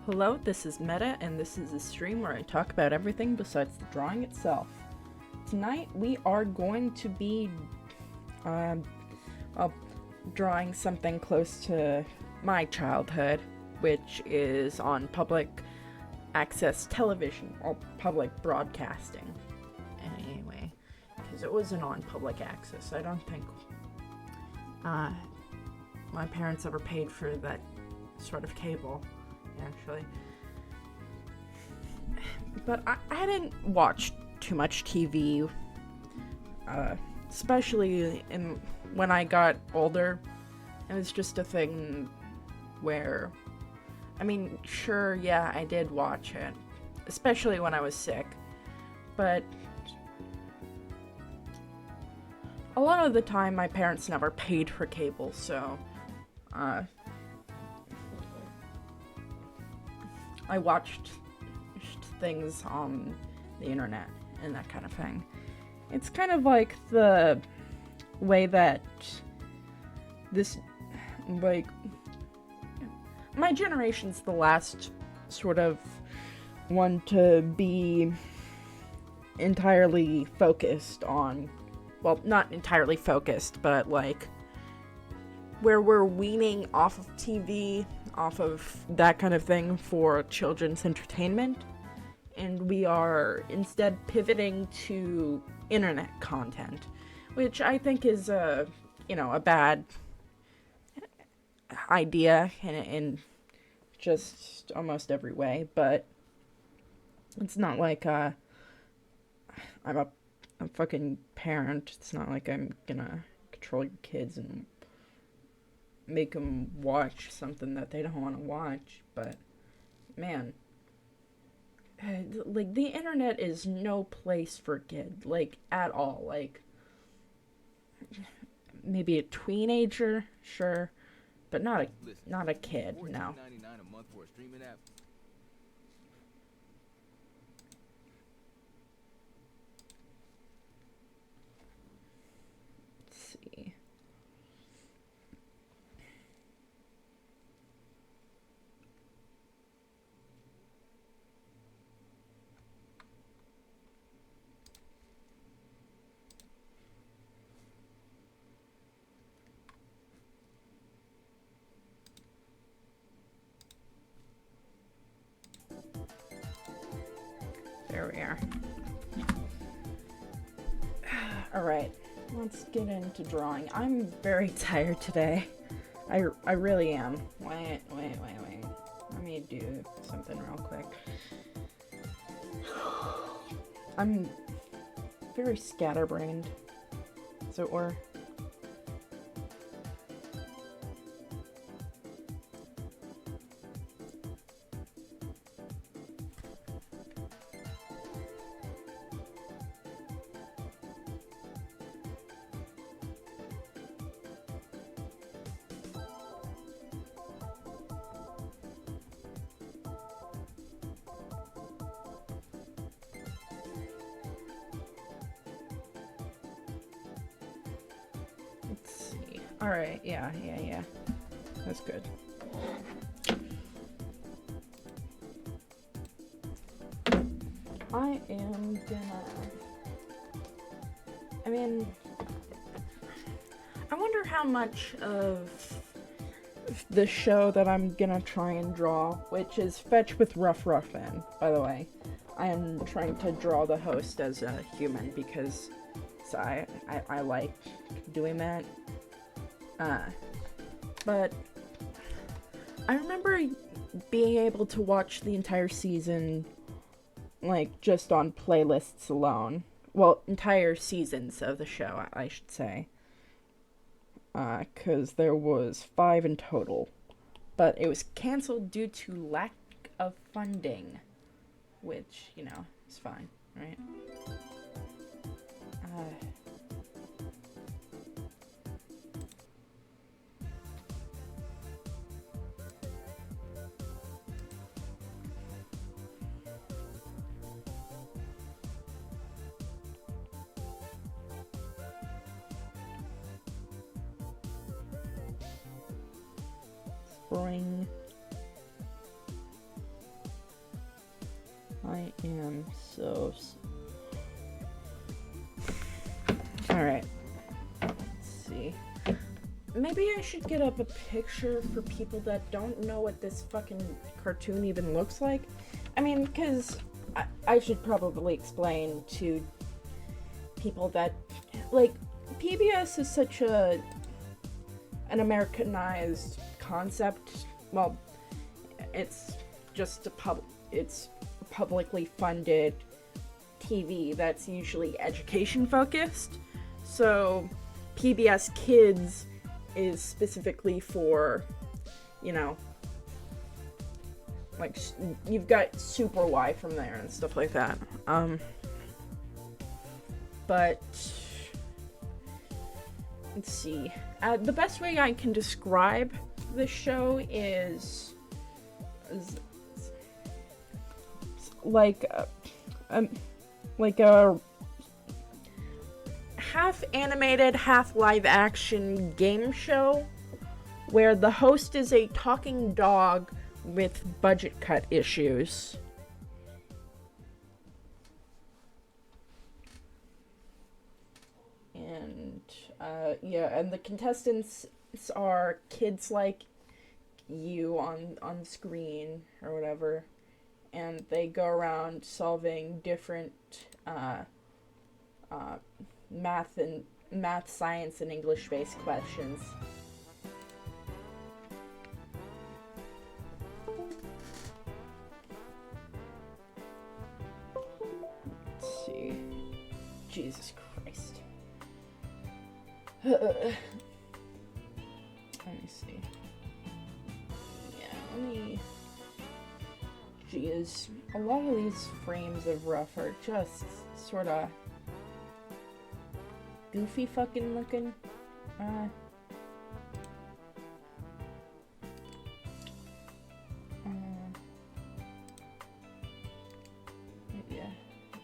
Hello, this is Meta, and this is a stream where I talk about everything besides the drawing itself. Tonight we are going to be drawing something close to my childhood, which is on public access television, or public broadcasting. Anyway, because it wasn't on public access. I don't think my parents ever paid for that sort of cable, actually. But I didn't watch too much TV, especially when I got older. It was just a thing where, I mean, sure, yeah, I did watch it, especially when I was sick, but a lot of the time my parents never paid for cable, so I watched things on the internet and that kind of thing. It's kind of like the way that this, like, my generation's the last sort of one to be entirely focused on, well, not entirely focused, but like where we're weaning off of TV, off of that kind of thing for children's entertainment, and we are instead pivoting to internet content, which I think is a bad idea in just almost every way. But it's not like I'm a fucking parent. It's not like I'm gonna control your kids and make them watch something that they don't want to watch. But man, like, the internet is no place for kids, like, at all. Like, maybe a teenager, sure, but not a kid. No. $14.99 a month for a streaming app. Let's see. There we are. Alright, let's get into drawing. I'm very tired today. I really am. Wait. Let me do something real quick. I'm very scatterbrained, as it were. Let's see. Alright, yeah. That's good. I am gonna... I wonder how much of the show that I'm gonna try and draw, which is Fetch with Ruff Ruffman, by the way. I am trying to draw the host as a human because I like doing that. But I remember being able to watch the entire season, like, just on playlists alone. Well, entire seasons of the show, I should say. 'Cause there was 5 in total. But it was canceled due to lack of funding. Which, is fine, right? Spring. I am so... Alright. Let's see. Maybe I should get up a picture for people that don't know what this fucking cartoon even looks like. I mean, because I should probably explain to people that, like, PBS is such an Americanized concept. Well, it's just it's publicly funded TV that's usually education focused. So PBS Kids is specifically for, you know, like, you've got Super Y from there and stuff like that. But let's see. The best way I can describe this show is like a half animated, half live action game show where the host is a talking dog with budget cut issues. And yeah, and the contestants are kids like you on screen or whatever, and they go around solving different math, science, and English-based questions. Let's see. Jesus Christ. Let me see. Yeah, let me... Jeez. A lot of these frames of Ruff are just sort of goofy fucking looking. Yeah,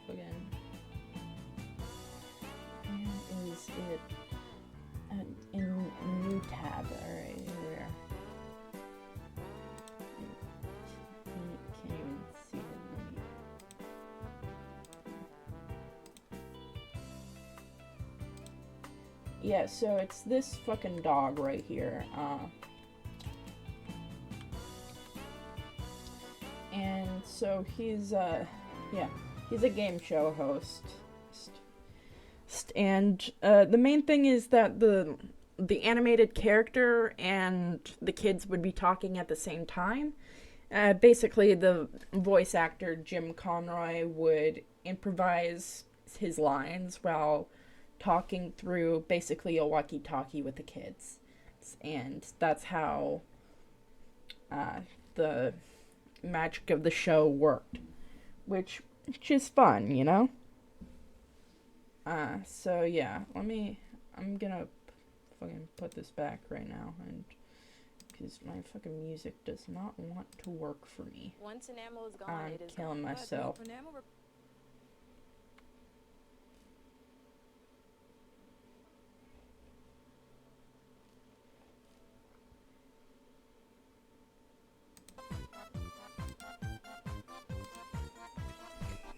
again. Where is it? In new tab. Alright, here we are. Can't even see it. Yeah, so it's this fucking dog right here. And so he's he's a game show host. And the main thing is that the animated character and the kids would be talking at the same time. Basically, the voice actor, Jim Conroy, would improvise his lines while talking through basically a walkie-talkie with the kids. And that's how the magic of the show worked. Which is fun, you know? So yeah, I'm gonna fucking put this back right now, and because my fucking music does not want to work for me. Once enamel is gone, I'm killing myself.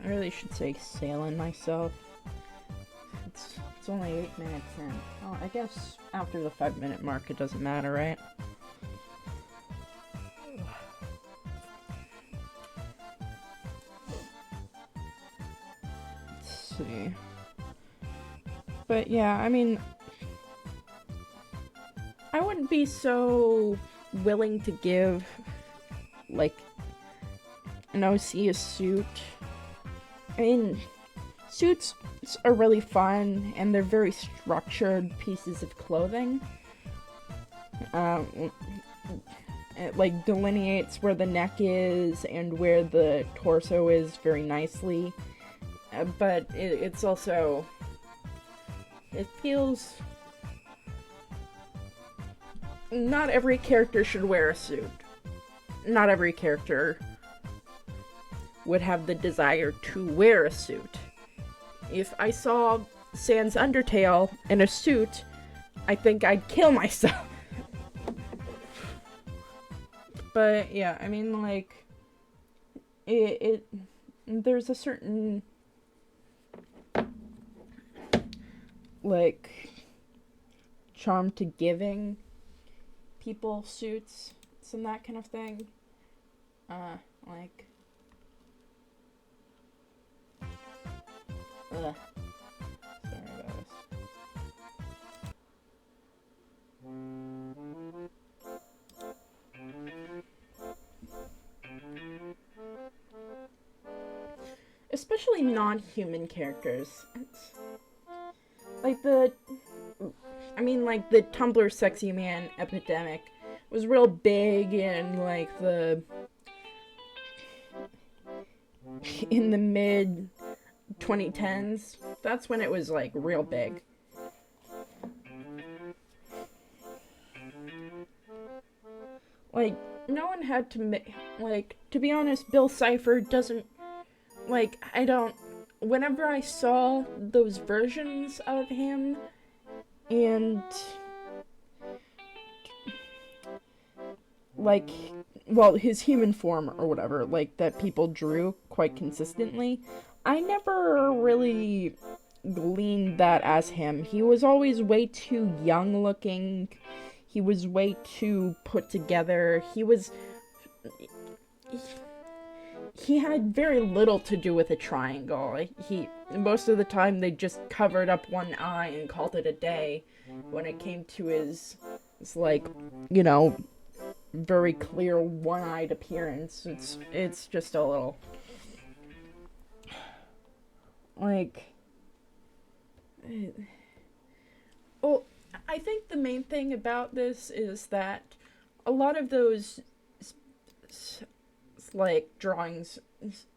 I really should say sailing myself. It's only 8 minutes in. Oh, I guess after the 5-minute mark it doesn't matter, right? Let's see. But yeah, I mean, I wouldn't be so willing to give, like, an OC a suit. I mean, suits are really fun, and they're very structured pieces of clothing. It, like, delineates where the neck is and where the torso is very nicely. But it's also... It feels... Not every character should wear a suit. Not every character would have the desire to wear a suit. If I saw Sans Undertale in a suit, I think I'd kill myself. But yeah, I mean, like, there's a certain, like, charm to giving people suits and that kind of thing. Like, sorry about this. Especially non-human characters. Like the Tumblr sexy man epidemic was real big in like in the mid 2010s. That's when it was like real big. Like, no one had to to be honest, Bill Cipher doesn't, whenever I saw those versions of him and his human form or whatever, that people drew quite consistently, I never really gleaned that as him. He was always way too young looking. He was way too put together. He had very little to do with a triangle. Most of the time they just covered up one eye and called it a day when it came to his very clear one-eyed appearance. It's just a little well, I think the main thing about this is that a lot of those drawings,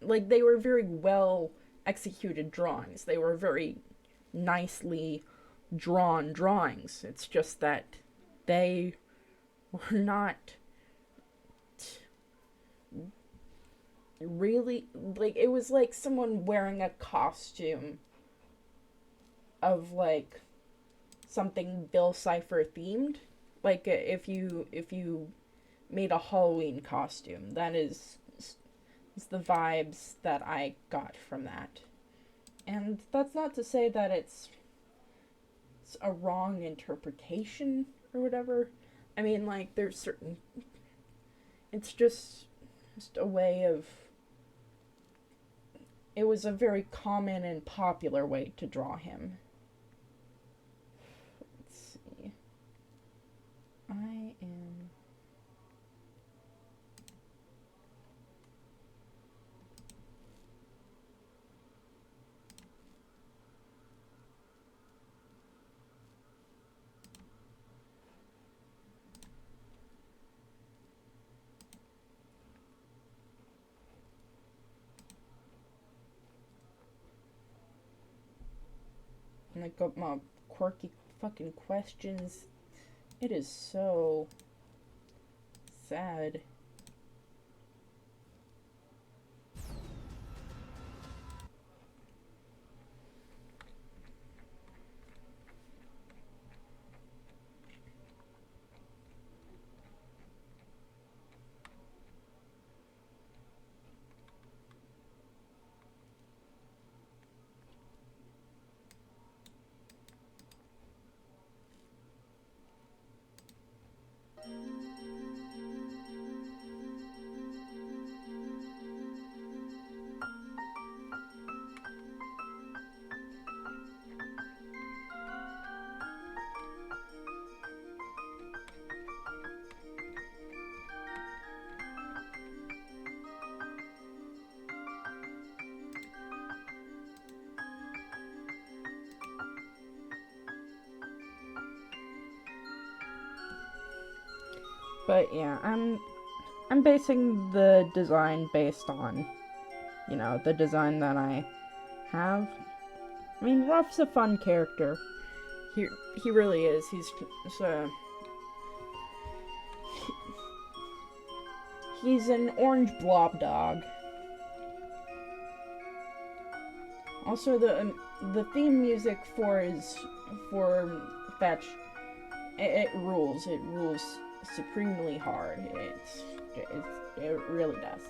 they were very well executed drawings. They were very nicely drawn drawings. It's just that they were not really, it was like someone wearing a costume of something Bill Cipher themed. If you made a Halloween costume, that is the vibes that I got from that. And that's not to say that it's a wrong interpretation or whatever. I mean, there's certain, it's just a way of, it was a very common and popular way to draw him. Let's see. I am... And I got my quirky fucking questions. It is so sad. But yeah, I'm basing the design based on, the design that I have. I mean, Ruff's a fun character. He really is. He's an orange blob dog. Also, the theme music for Fetch, it rules. It rules supremely hard. It really does.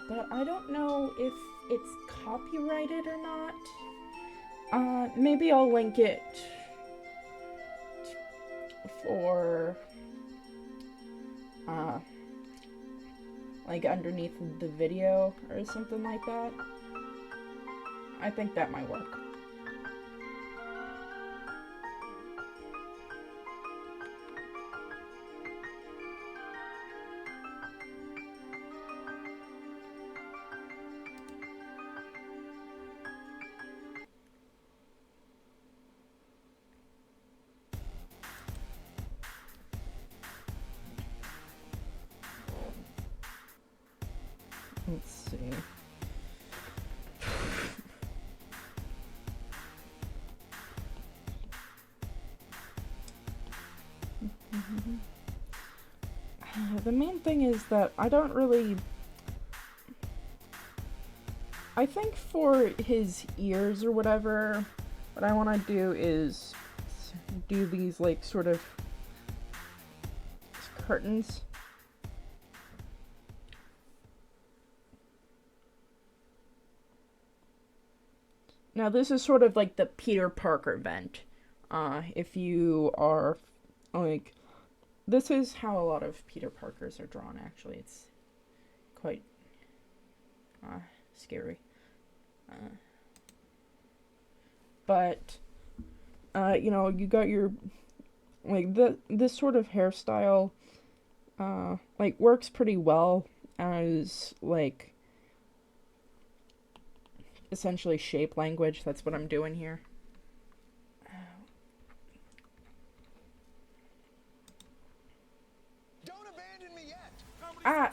But I don't know if it's copyrighted or not. Maybe I'll link it for, like underneath the video or something like that. I think that might work. Let's see. The main thing is that I don't really... I think for his ears or whatever, what I want to do is do these, like, sort of curtains. Now, this is sort of like the Peter Parker vent. If you are, like... This is how a lot of Peter Parkers are drawn, actually. It's quite scary. But, you know, you got your... Like, this sort of hairstyle, like, works pretty well as, like... essentially shape language. That's what I'm doing here. Don't abandon me yet. Ah!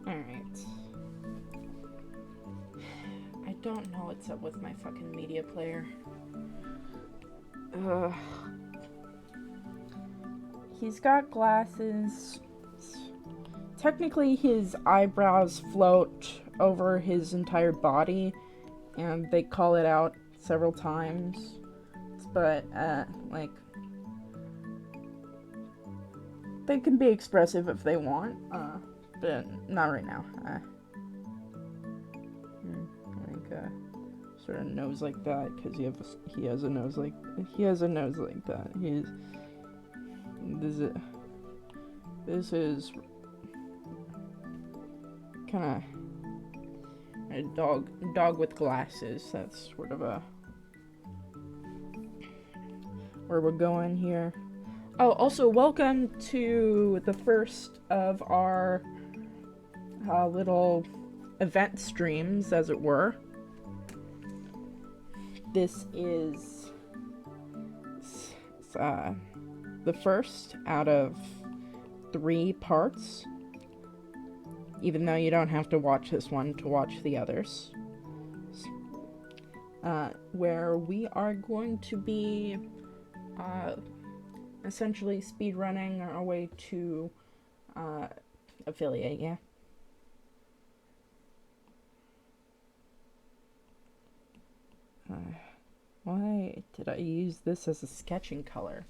Alright. I don't know what's up with my fucking media player. He's got glasses. Technically, his eyebrows float over his entire body, and they call it out several times. But, like... They can be expressive if they want, but not right now. I think, sort of nose like that, because he has a nose like that. This is kind of a dog with glasses. That's sort of where we're going here. Oh, also, welcome to the first of our little event streams, as it were. This is the first out of 3 parts, even though you don't have to watch this one to watch the others, where we are going to be essentially speedrunning our way to affiliate, yeah. Why did I use this as a sketching color?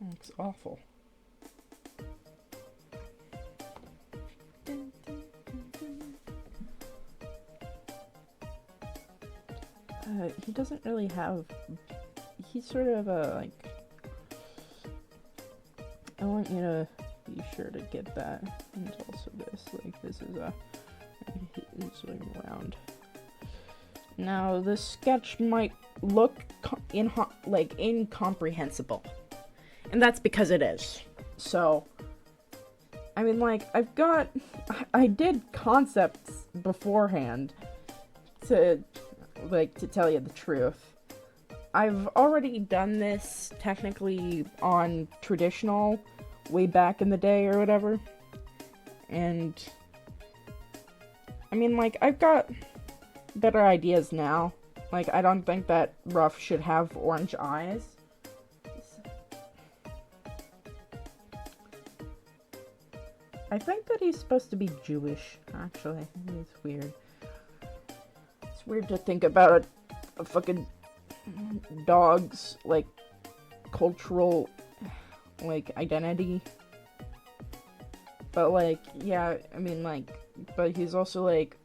It looks awful. He doesn't really have... He's sort of like... I want you to be sure to get that. And also this, like, this is it's like round. Now, this sketch might look incomprehensible, and that's because it is. So, I mean, like, I did concepts beforehand to tell you the truth. I've already done this technically on traditional way back in the day or whatever, and I mean, like, I've got better ideas now. Like, I don't think that Ruff should have orange eyes. I think that he's supposed to be Jewish, actually. It's weird. It's weird to think about a fucking dog's, like, cultural, like, identity. But, like, yeah, I mean, like, but he's also, like,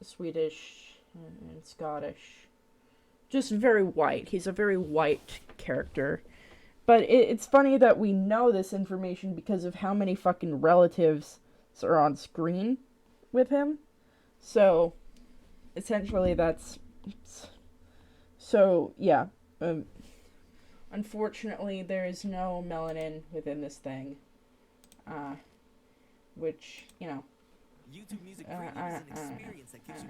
Swedish and Scottish. Just very white. He's a very white character. But it's funny that we know this information because of how many fucking relatives are on screen with him. So, essentially that's... So, yeah. Unfortunately, there is no melanin within this thing. Which, you know... YouTube Music Premium is an experience that gives you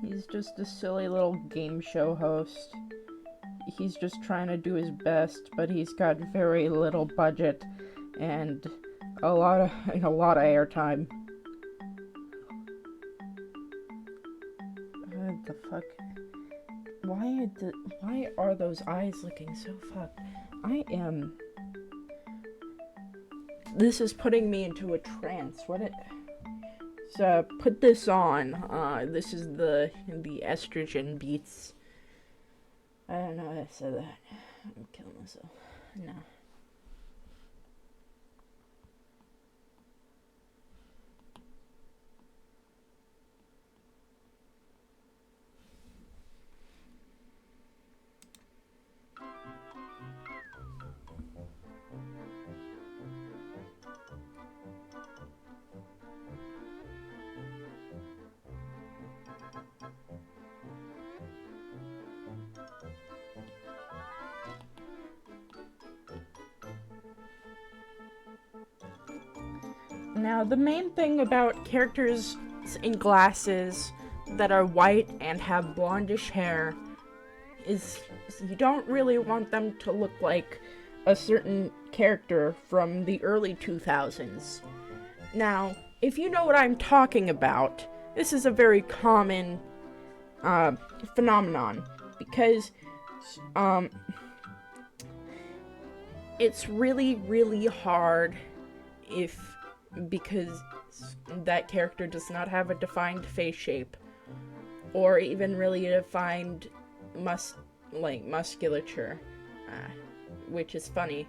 He's just a silly little game show host. He's just trying to do his best, but he's got very little budget and a lot of airtime. What the fuck? Why are those eyes looking so fucked? This is putting me into a trance. So put this on. This is the estrogen beats. I don't know how I said that. I'm killing myself. No. Now, the main thing about characters in glasses that are white and have blondish hair is you don't really want them to look like a certain character from the early 2000s. Now, if you know what I'm talking about, this is a very common phenomenon because it's really, really hard because that character does not have a defined face shape or even really defined musculature, which is funny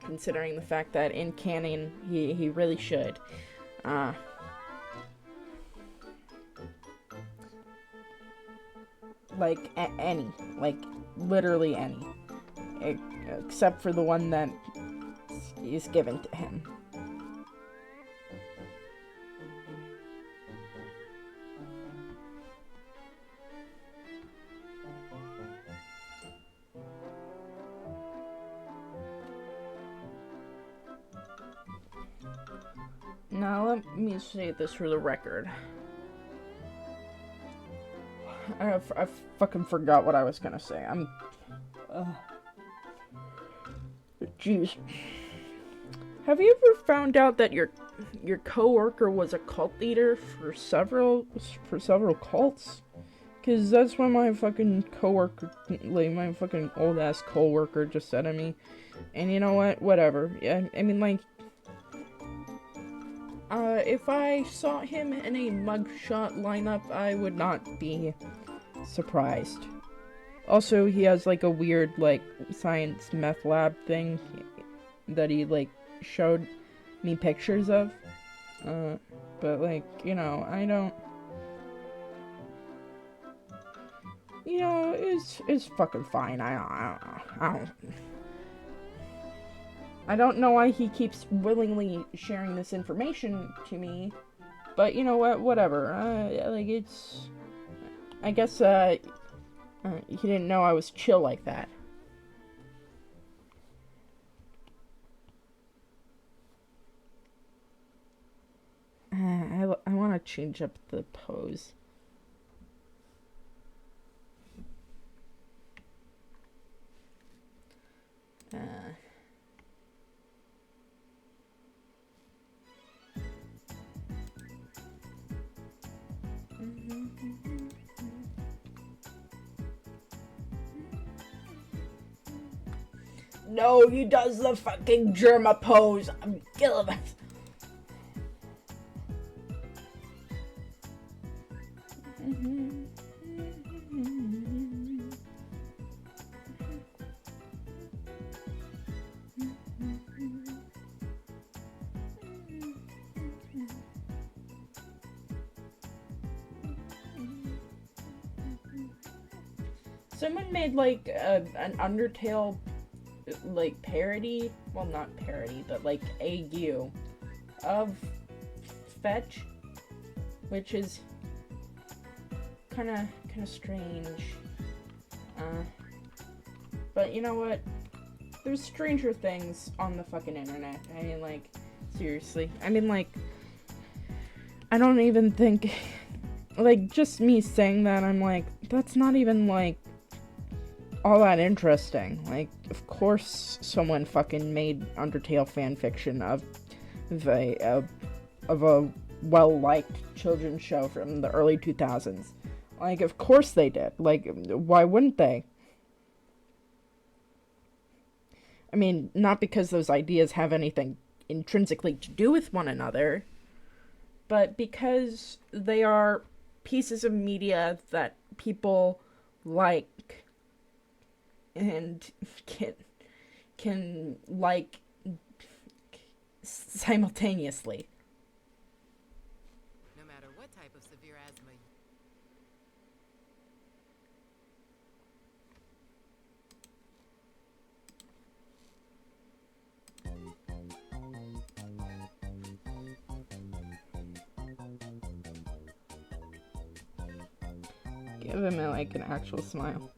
considering the fact that in canon he really should. Literally any, except for the one that is given to him. Now let me say this for the record. I fucking forgot what I was gonna say. Jeez. Have you ever found out that your coworker was a cult leader for several cults? Cause that's what my fucking coworker, like my fucking old ass coworker just said to me. And you know what? Whatever. Yeah, I mean like, if I saw him in a mugshot lineup, I would not be surprised. Also, he has like a weird like science meth lab thing that he like showed me pictures of. But like, you know, I don't. You know, it's fucking fine. I don't know why he keeps willingly sharing this information to me, but you know what? Whatever. Like it's. I guess he didn't know I was chill like that. I want to change up the pose. No, he does the fucking Germa pose. I'm killing it. Someone made like an Undertale like parody, well not parody, but like AU of Fetch, which is kind of strange. But you know what? There's stranger things on the fucking internet. I mean, like, seriously. I mean, like, I don't even think, like, just me saying that, I'm like, that's not even, like, all that interesting. Like, of course someone fucking made Undertale fanfiction of a well-liked children's show from the early 2000s. Like, of course they did. Like, why wouldn't they? I mean, not because those ideas have anything intrinsically to do with one another, but because they are pieces of media that people like and can like simultaneously. No matter what type of severe asthma. Give him like an actual smile.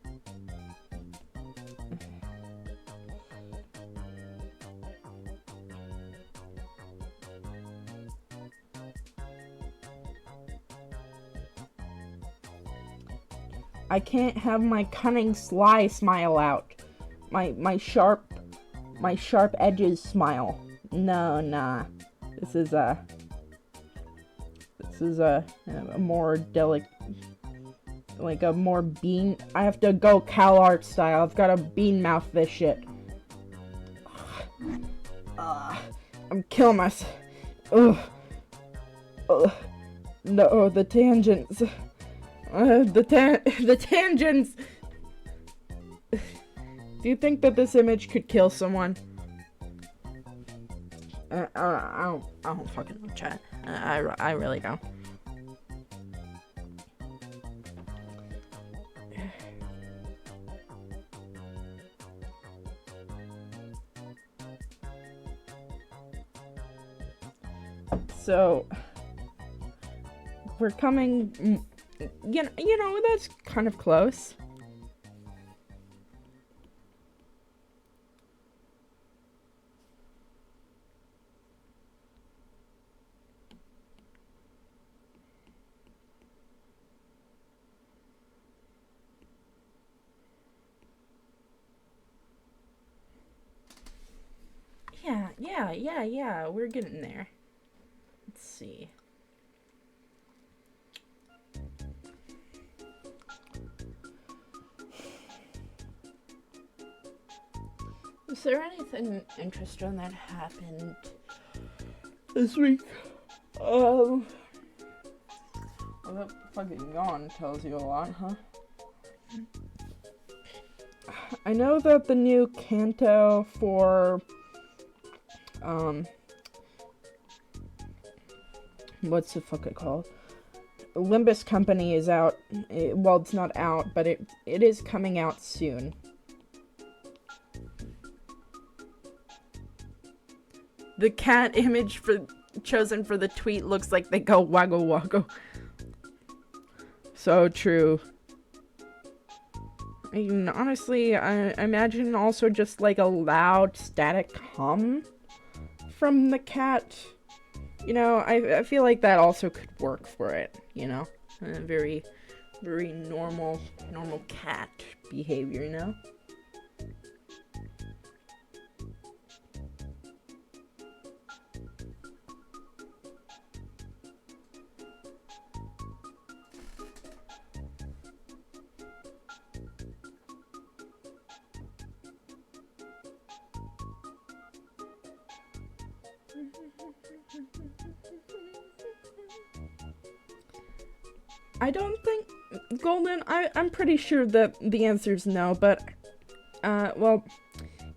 I can't have my cunning sly smile out. My sharp edges smile. No, nah. This is a more delicate, like a more bean. I have to go CalArt style. I've got to bean mouth this shit. I'm killing myself. Ugh. No, the tangents. The tangents. Do you think that this image could kill someone? I don't fucking know, chat. I really don't. So we're coming. You know, that's kind of close. Yeah, we're getting there. Let's see. Is there anything interesting that happened this week? Well, that fucking yawn tells you a lot, huh? I know that the new canto for, what's the fuck it called? Limbus Company is out. Well, it's not out, but it is coming out soon. The cat image chosen for the tweet looks like they go waggle waggle. So true. I mean, honestly, I imagine also just like a loud static hum from the cat. You know, I feel like that also could work for it, you know? Very, very normal cat behavior, you know? I don't think, Golden, I'm pretty sure that the answer's no, but, well,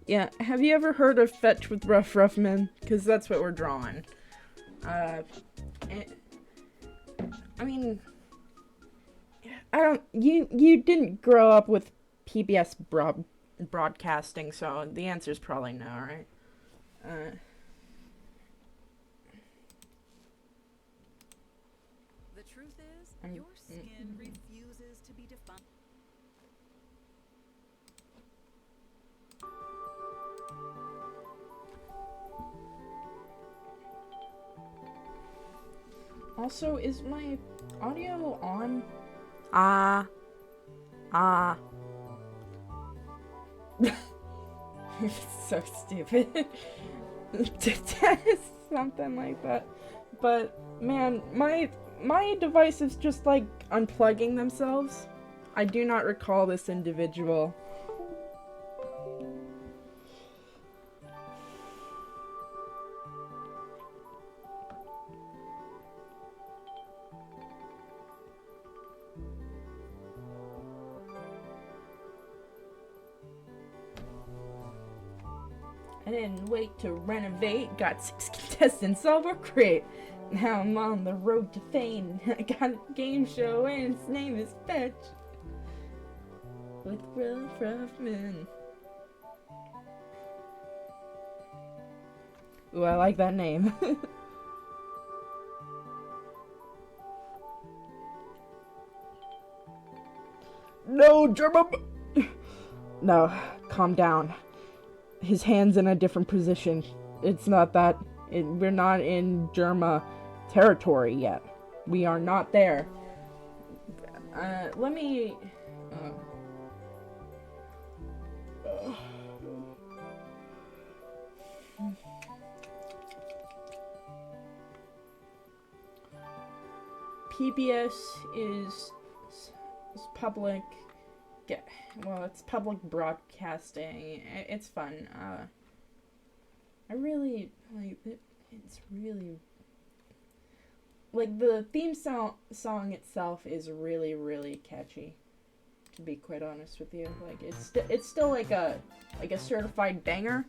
yeah, have you ever heard of Fetch with Ruff Ruffman? Because that's what we're drawing. I mean, you didn't grow up with PBS broadcasting, so the answer's probably no, right? The truth is, your skin refuses to be defined. Also, is my audio on? So stupid. Something like that. But man, my device is just like unplugging themselves. I do not recall this individual. I didn't wait to renovate, got 6 contestants all were great. Now I'm on the road to fame. I got a game show and its name is Fetch with Ruff Ruffman. Ooh, I like that name. No, German. No, calm down. His hand's in a different position. It's not that. We're not in Germa territory yet. We are not there. Let me... PBS is public. Well, it's public broadcasting. It's fun. I really like it. It's really like the theme song itself is really, really catchy. To be quite honest with you, like it's still like a certified banger,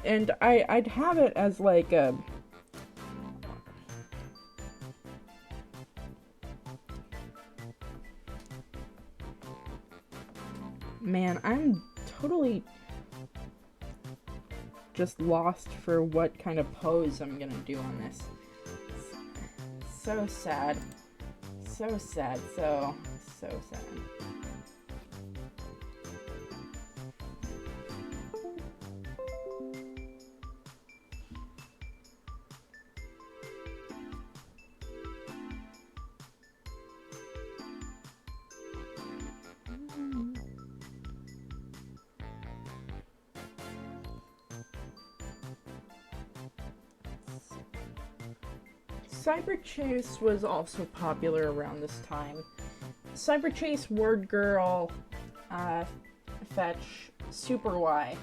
and I'd have it as like a. Man, I'm totally just lost for what kind of pose I'm gonna do on this. So sad. So sad. So sad. Cyber Chase was also popular around this time. Cyber Chase, Word Girl, Fetch, Super Y.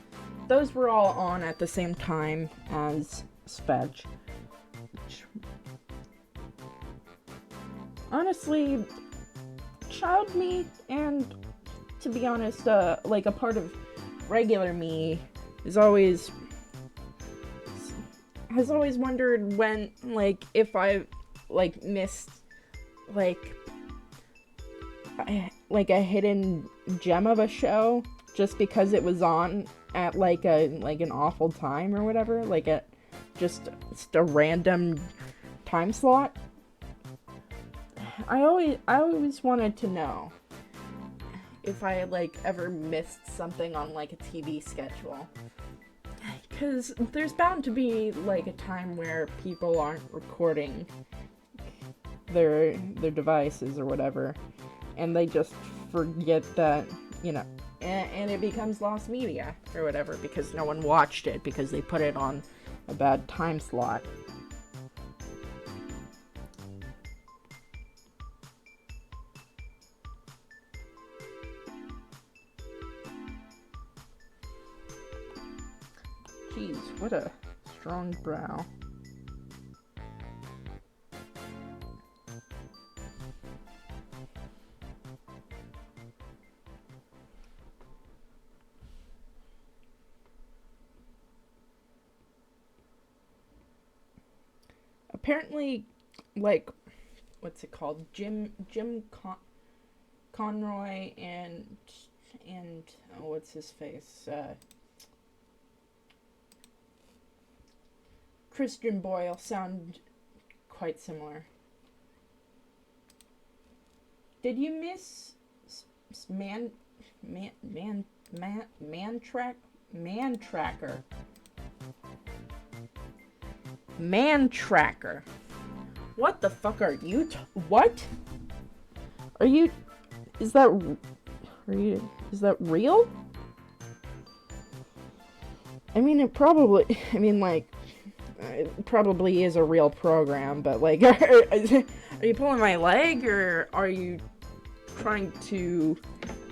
those were all on at the same time as Spedge. Honestly, child me, and to be honest, like a part of regular me has always wondered when, like, if I, like, missed, like a hidden gem of a show just because it was on at, like, an awful time or whatever, like, at just a random time slot. I always wanted to know if I, like, ever missed something on, like, a TV schedule. Because there's bound to be, like, a time where people aren't recording their devices or whatever, and they just forget that, you know, and it becomes lost media or whatever because no one watched it because they put it on a bad time slot. Jeez, what a strong brow. Apparently, like, what's it called? Jim Conroy and oh, what's his face? Christian Boyle sound quite similar. Did you miss Man Tracker? What the fuck are you? What? Are you? Is that real? I mean, it probably is a real program, but, like, are you pulling my leg, or are you trying to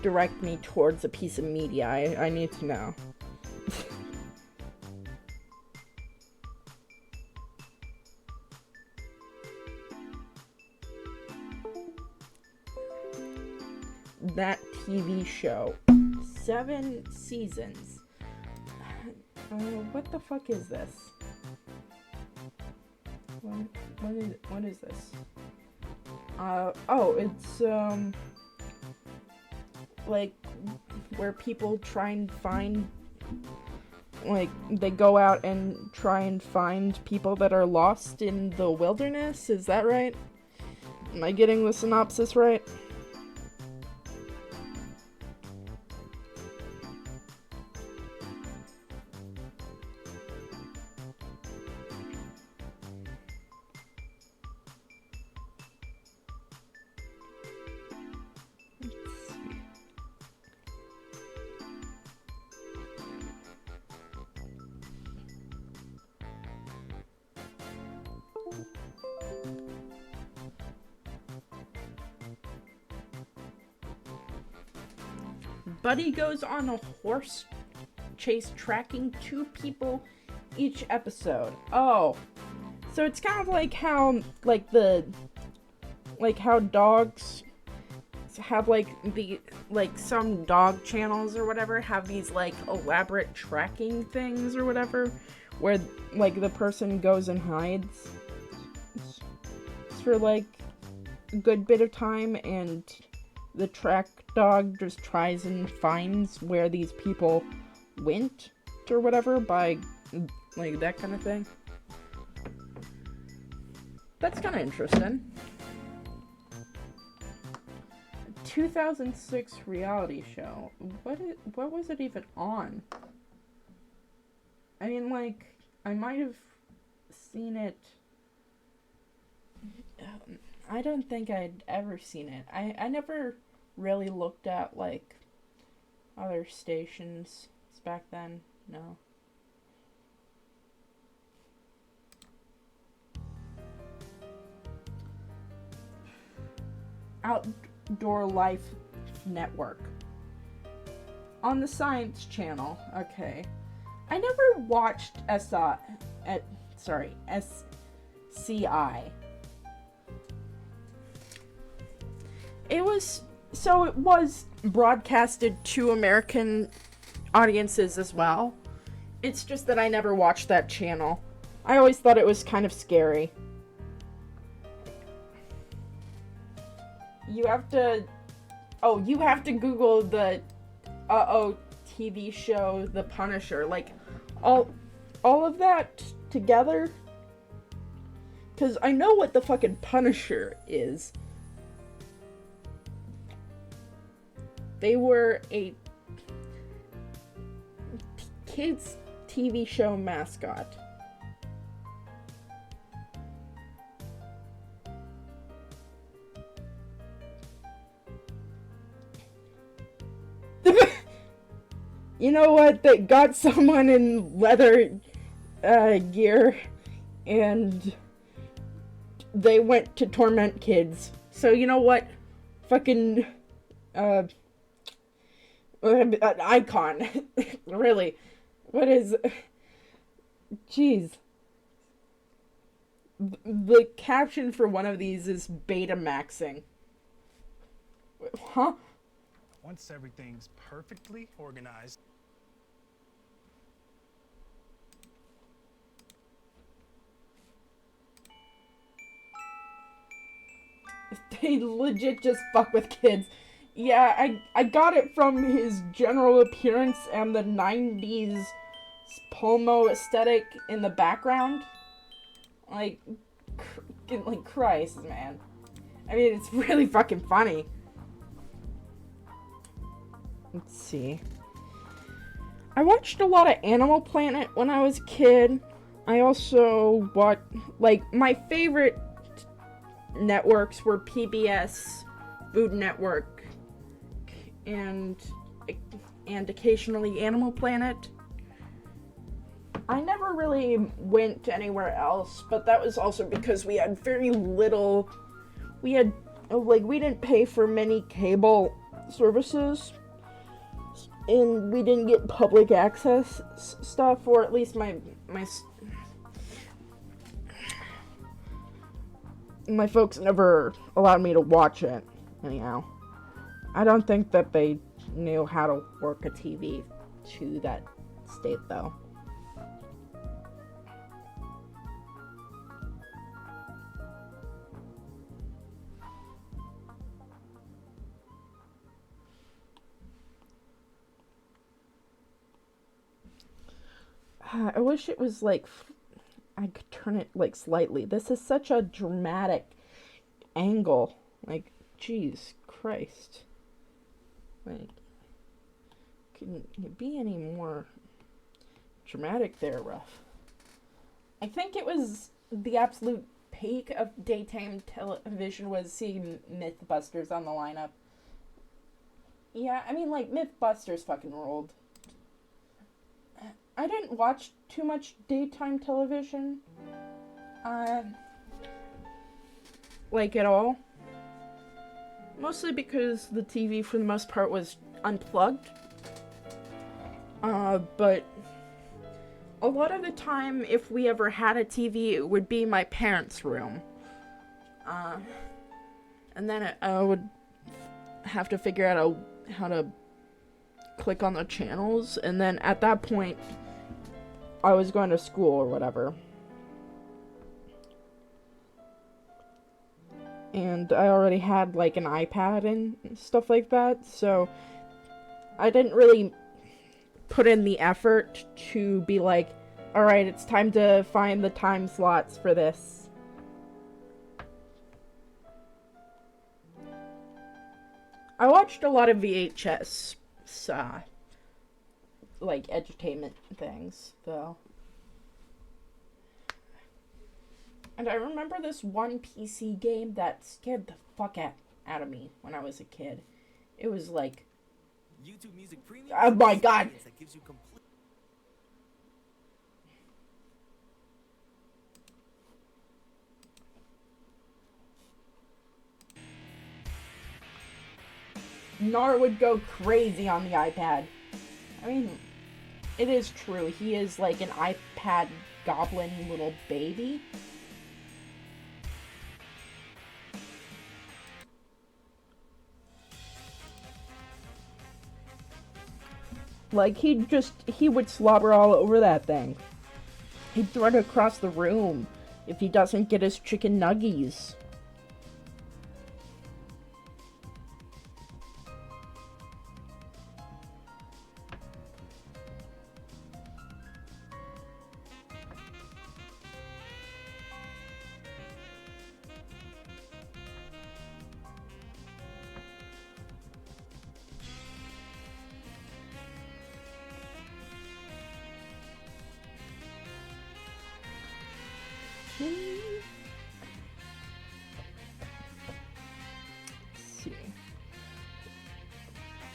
direct me towards a piece of media? I need to know. That TV show. 7 seasons. What the fuck is this? What is this? It's, like, where people try and find, like, they go out and try and find people that are lost in the wilderness, is that right? Am I getting the synopsis right? Buddy goes on a horse chase tracking 2 people each episode. Oh, so it's kind of like how, like, how dogs have, like, some dog channels or whatever have these, like, elaborate tracking things or whatever, where, like, the person goes and hides for, like, a good bit of time, and the track dog just tries and finds where these people went or whatever by, like, that kind of thing. That's kind of interesting. 2006 reality show. What was it even on? I mean, like, I might have seen it. I don't think I'd ever seen it. I never really looked at, like, other stations back then. No. Outdoor Life Network. On the Science Channel. Okay. I never watched SCI. It was broadcasted to American audiences as well. It's just that I never watched that channel. I always thought it was kind of scary. You have to Google the TV show The Punisher, like all of that together, because I know what the fucking Punisher is. They were a kids TV show mascot. You know what? They got someone in leather gear, and they went to torment kids. So you know what? Fucking an icon. Really. What is... Jeez. The caption for one of these is Betamaxing. Huh? Once everything's perfectly organized. They legit just fuck with kids. Yeah, I got it from his general appearance and the 90s Pomo aesthetic in the background. Like Christ, man. I mean, it's really fucking funny. Let's see. I watched a lot of Animal Planet when I was a kid. I also watched, like, my favorite networks were PBS, Food Network, and occasionally Animal Planet. I never really went anywhere else, but that was also because we had very little, we didn't pay for many cable services, and we didn't get public access stuff, or at least my folks never allowed me to watch it, anyhow. I don't think that they knew how to work a TV to that state, though. I wish it was like, I could turn it like slightly. This is such a dramatic angle. Like, jeez Christ. Like, couldn't it be any more dramatic there, Ruff? I think it was the absolute peak of daytime television was seeing Mythbusters on the lineup. Yeah, I mean, like, Mythbusters fucking ruled. I didn't watch too much daytime television, like, at all. Mostly because the TV, for the most part, was unplugged. But a lot of the time, if we ever had a TV, it would be my parents' room. And then I would have to figure out how to click on the channels, and then at that point, I was going to school or whatever. And I already had, like, an iPad and stuff like that, so I didn't really put in the effort to be like, alright, it's time to find the time slots for this. I watched a lot of VHS, like, edutainment things, though. And I remember this one PC game that scared the fuck out of me when I was a kid. It was like, YouTube Music Premium. oh my god! That gives you complete. Nora would go crazy on the iPad. I mean, It is true. He is like an iPad goblin little baby. Like, he would slobber all over that thing. He'd throw it across the room if he doesn't get his chicken nuggies.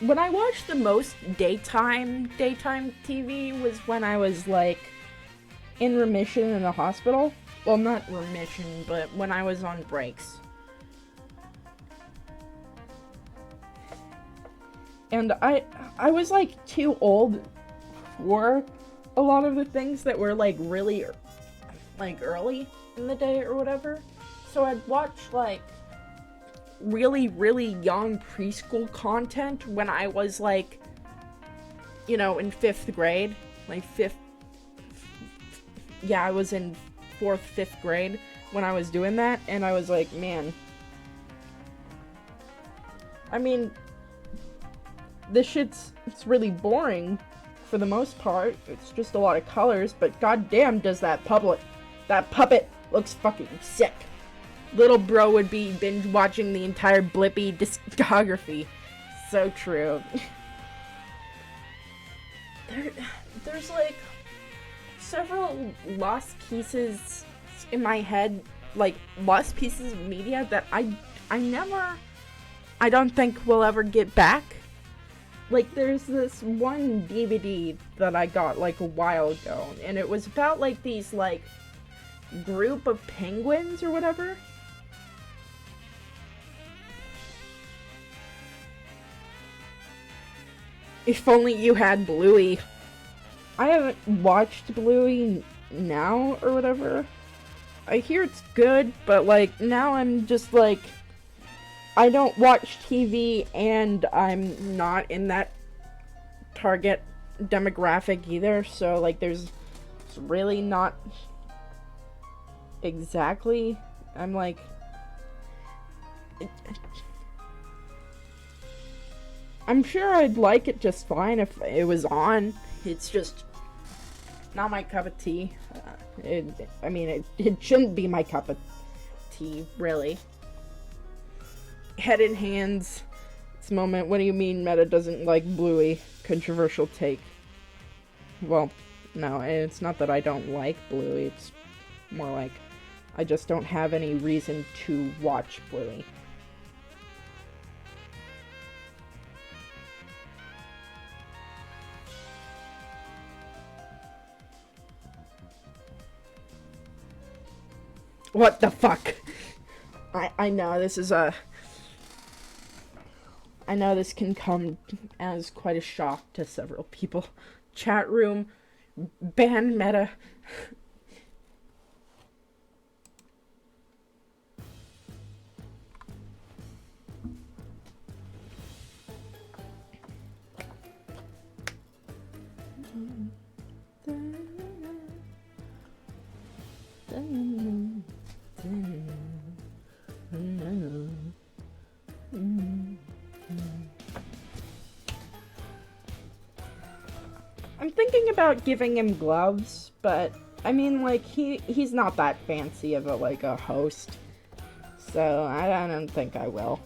When I watched the most daytime TV was when I was like in remission in the hospital. Well, not remission, but when I was on breaks. And I was like too old for a lot of the things that were like really like early in the day or whatever. So I'd watch like really, really young preschool content when I was like, you know, in 5th grade. Like I was in 4th, 5th grade when I was doing that, and I was like, man. I mean, this it's really boring for the most part. It's just a lot of colors, but goddamn does that puppet looks fucking sick. Little bro would be binge watching the entire Blippi discography. So true. There's like several lost pieces in my head, like lost pieces of media that I don't think we'll ever get back. Like, there's this one DVD that I got like a while ago, and it was about like these like group of penguins or whatever. If only you had Bluey. I haven't watched Bluey now or whatever. I hear it's good, but like now I'm just like, I don't watch TV and I'm not in that target demographic either, so like it's really not exactly, I'm like, I'm sure I'd like it just fine if it was on. It's just not my cup of tea. It shouldn't be my cup of tea, really. Head in hands. This moment, what do you mean Meta doesn't like Bluey? Controversial take. Well, no, it's not that I don't like Bluey. It's more like I just don't have any reason to watch Bluey. What the fuck? I know this is I know this can come as quite a shock to several people. Chat room, ban Meta. I'm thinking about giving him gloves, but I mean, like, he's not that fancy of a host, so I don't think I will.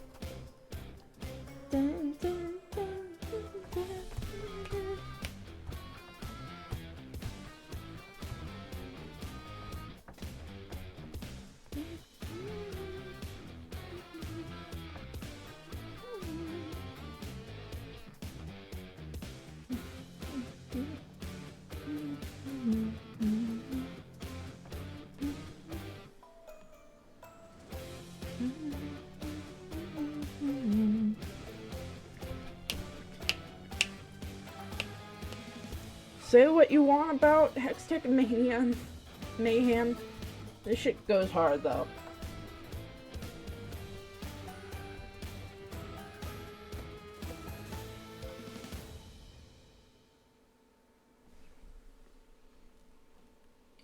say what you want about Hextech Mayhem. This shit goes hard though.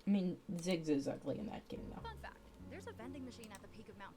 I mean, Ziggs is ugly in that game though. Fun fact, there's a vending machine at the peak of Mount.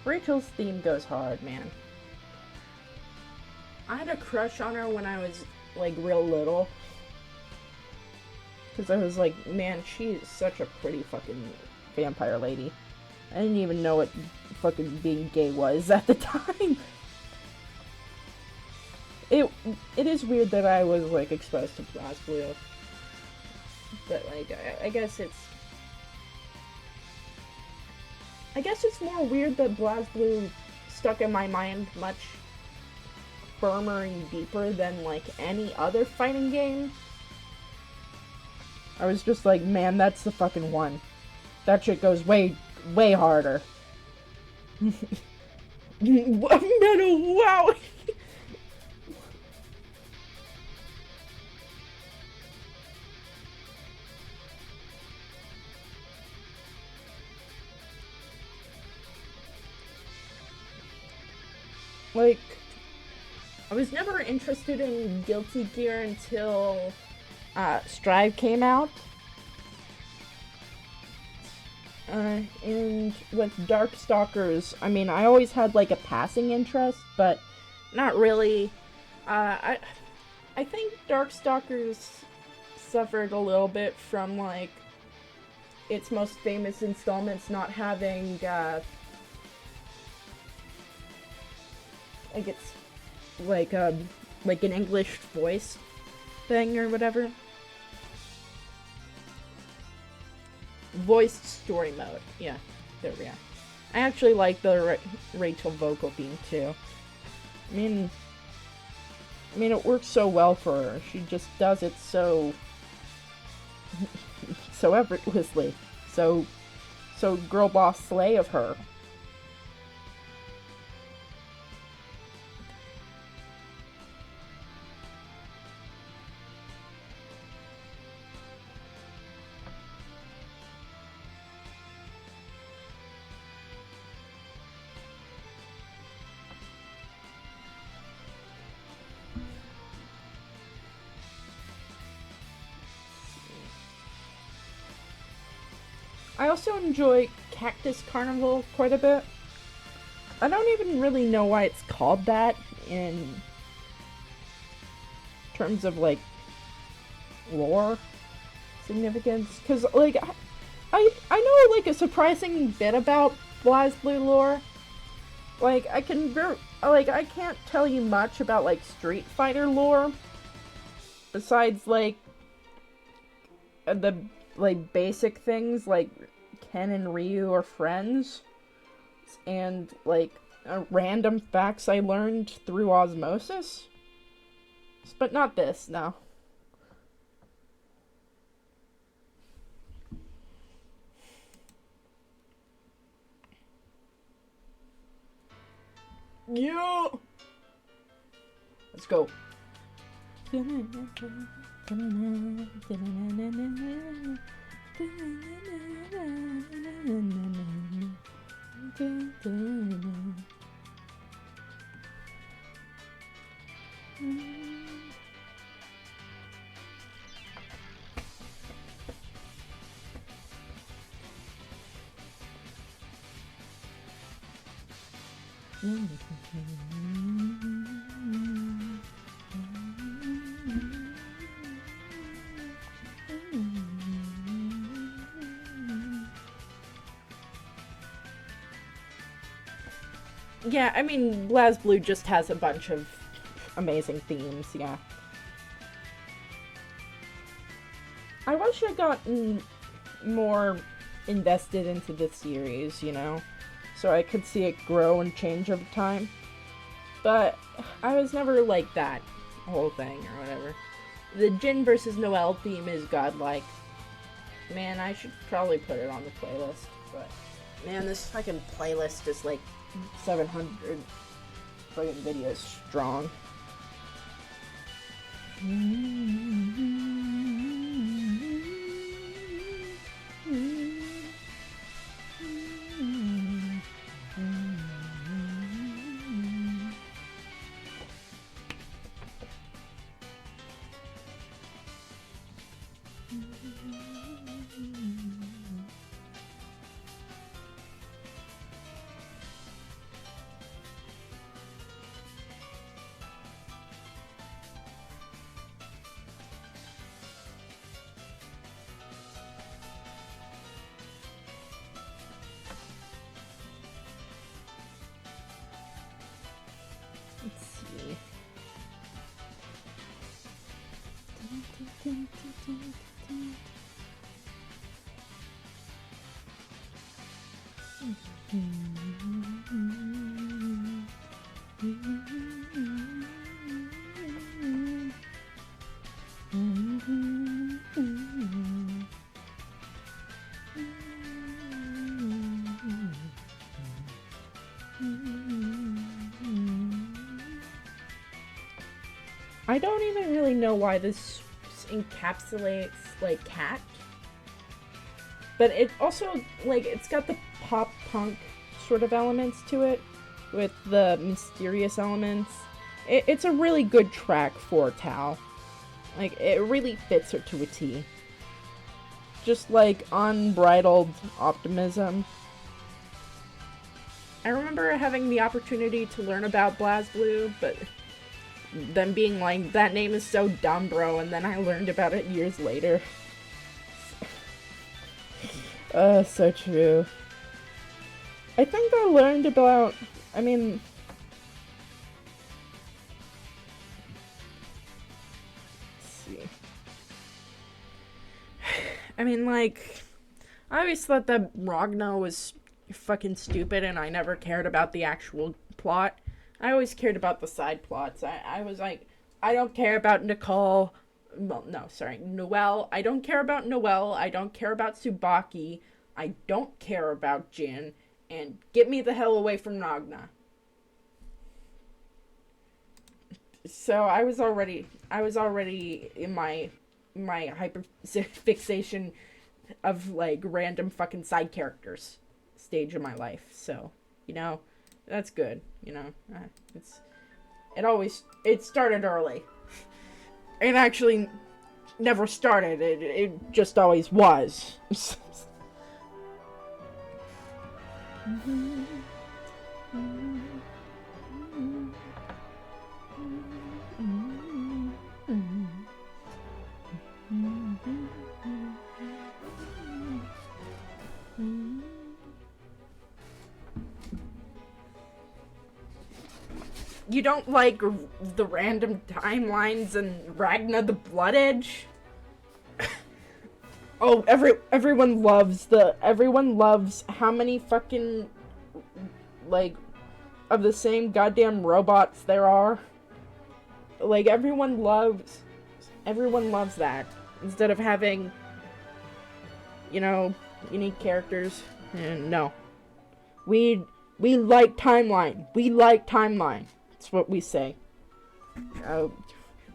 Rachel's theme goes hard, man. I had a crush on her when I was, like, real little. Because I was like, man, she is such a pretty fucking vampire lady. I didn't even know what fucking being gay was at the time. It is weird that I was, like, exposed to BlazBlue. But, like, I guess it's more weird that BlazBlue stuck in my mind much firmer and deeper than, like, any other fighting game. I was just like, man, that's the fucking one. That shit goes way, way harder. Metal, wow! Like, I was never interested in Guilty Gear until Strive came out. And with Darkstalkers, I mean, I always had like a passing interest, but not really. I think Darkstalkers suffered a little bit from like its most famous installments not having like it's like an English voice thing or whatever. Voiced story mode. Yeah, there we are. I actually like the Rachel vocal theme too. I mean, it works so well for her. She just does it so effortlessly. So girl boss slay of her. I also enjoy Cactus Carnival quite a bit. I don't even really know why it's called that in terms of, like, lore significance. Because, like, I know, like, a surprising bit about BlazBlue lore. Like, I can't tell you much about, like, Street Fighter lore. Besides, like, the, like, basic things, like, Ken and Ryu are friends, and, like, random facts I learned through osmosis. But not this, no. Yeah! Let's go. Yeah, I mean, BlazBlue just has a bunch of amazing themes, yeah. I wish I'd gotten more invested into the series, you know, so I could see it grow and change over time. But I was never like that whole thing or whatever. The Jin versus Noelle theme is godlike. Man, I should probably put it on the playlist, but man, this fucking playlist is like 700 fucking videos strong. Let's see. I don't even really know why this encapsulates, like, cat. But it also, like, it's got the pop-punk sort of elements to it, with the mysterious elements. It's a really good track for Tao. Like, it really fits her to a T. Just, like, unbridled optimism. I remember having the opportunity to learn about BlazBlue, but them being like, that name is so dumb, bro, and then I learned about it years later. So true. I think I learned about, I mean, let's see. I mean, like, I always thought that Ragna was fucking stupid and I never cared about the actual plot. I always cared about the side plots. I was like, I don't care about Nicole. Well, no, sorry, Noelle. I don't care about Noelle. I don't care about Tsubaki. I don't care about Jin. And get me the hell away from Ragna. So I was already in my hyper fixation of like random fucking side characters stage of my life. So, you know, that's good, you know. It started early. It actually never started. It just always was. You don't like the random timelines and Ragna the Blood Edge? Oh, everyone loves how many fucking, like, of the same goddamn robots there are. Like, everyone loves that. Instead of having, you know, unique characters. No. We like timeline. We like timeline. That's what we say.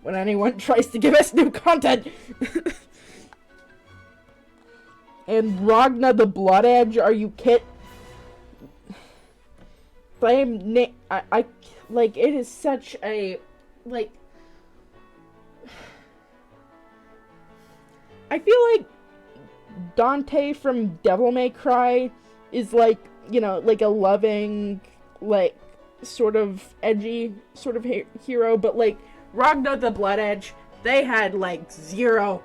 When anyone tries to give us new content. And Ragna the Blood Edge, are you kid? I like, it is such a, like, I feel like Dante from Devil May Cry is like, you know, like a loving, like, sort of edgy sort of hero, but like Ragna the Blood Edge, they had like zero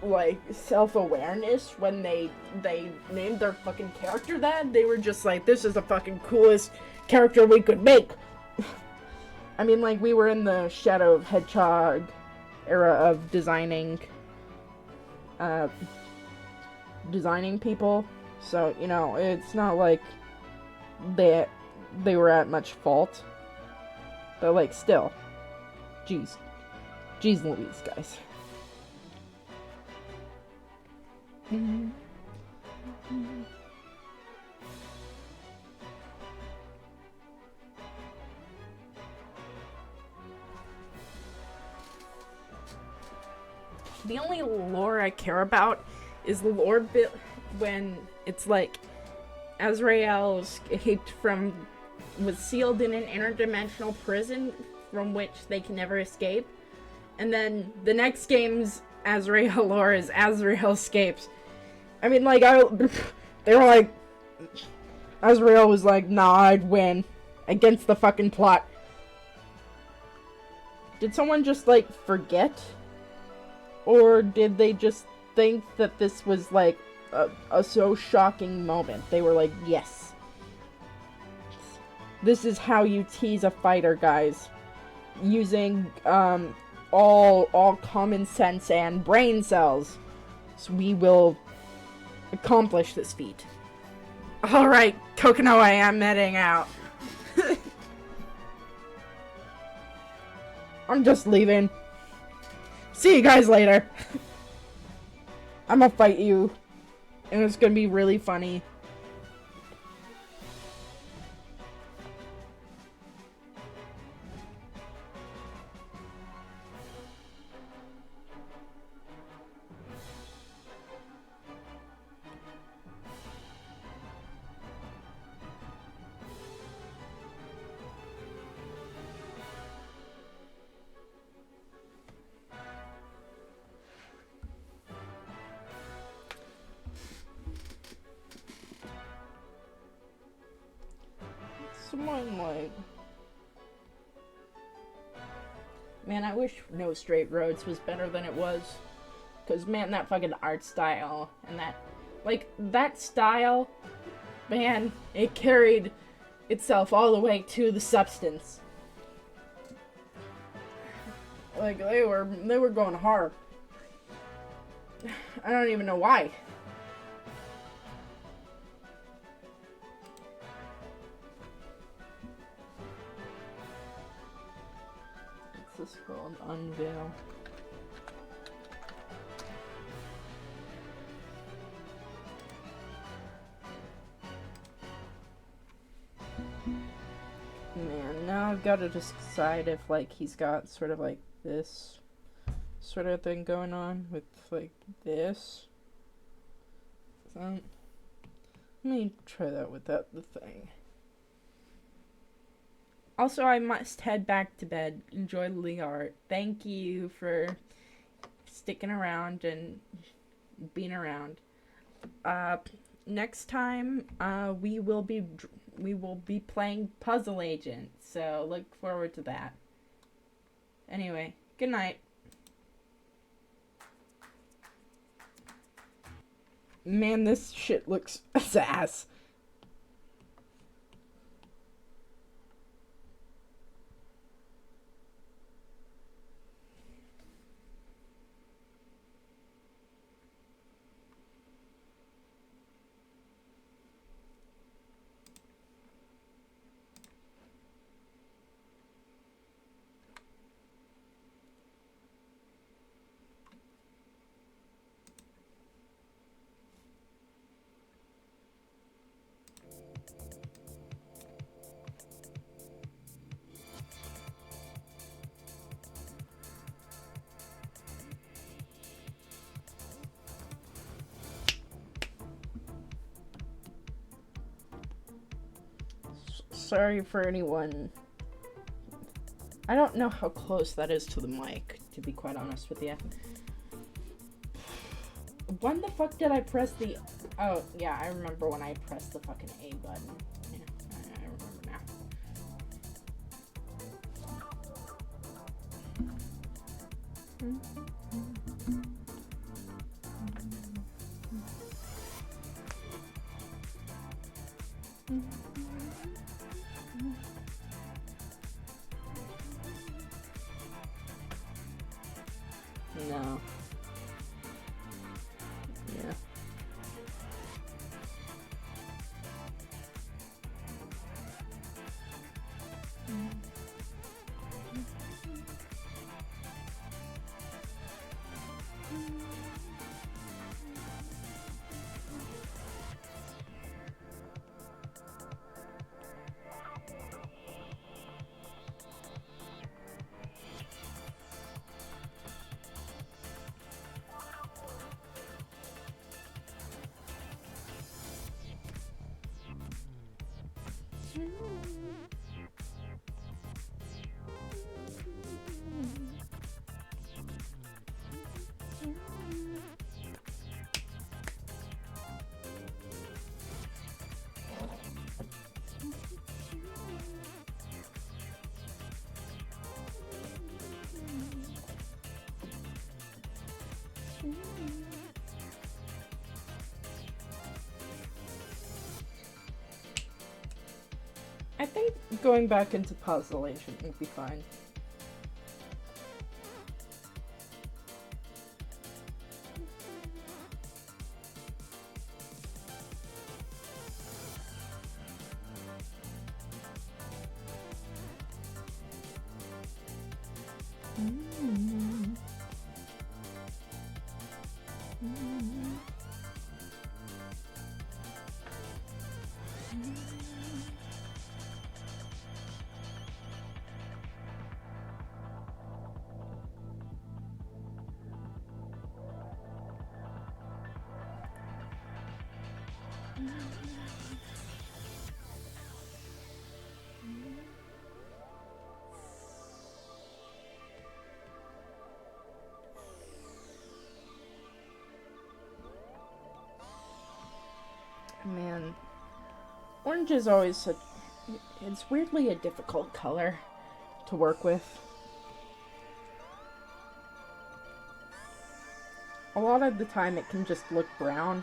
like self-awareness when they named their fucking character that. They were just like, this is the fucking coolest character we could make. I mean, like, we were in the Shadow of Hedgehog era of designing people, so, you know, it's not like they were at much fault, but, like, still, jeez Louise, guys. The only lore I care about is the lore bit when it's like Azrael was sealed in an interdimensional prison from which they can never escape, and then the next game's Azrael lore is Azrael escapes. I mean, like, they were like, Azrael was like, nah, I'd win against the fucking plot. Did someone just, like, forget? Or did they just think that this was, like, a so shocking moment? They were like, yes. This is how you tease a fighter, guys. Using, all common sense and brain cells. So we will accomplish this feat. Alright, Kokono, I am heading out. I'm just leaving. See you guys later. I'm gonna fight you. And it's gonna be really funny. Someone like... Man, I wish No Straight Roads was better than it was. Because, man, that fucking art style and that... Like, that style, man, it carried itself all the way to the substance. Like, they were going hard. I don't even know why. What's this called? Unveil. Man, now I've got to decide if, like, he's got sort of, like, this sort of thing going on with, like, this. So, let me try that without the thing. Also, I must head back to bed. Enjoy the art. Thank you for sticking around and being around. Next time, we will be playing Puzzle Agent, so look forward to that. Anyway, good night. Man, this shit looks ass. Sorry for anyone. I don't know how close that is to the mic, to be quite honest with you. When the fuck did I press the... Oh, yeah, I remember when I pressed the fucking A button. Yeah, I remember now. I think going back into puzzleation would be fine. Man, orange is always such... It's weirdly a difficult color to work with. A lot of the time it can just look brown,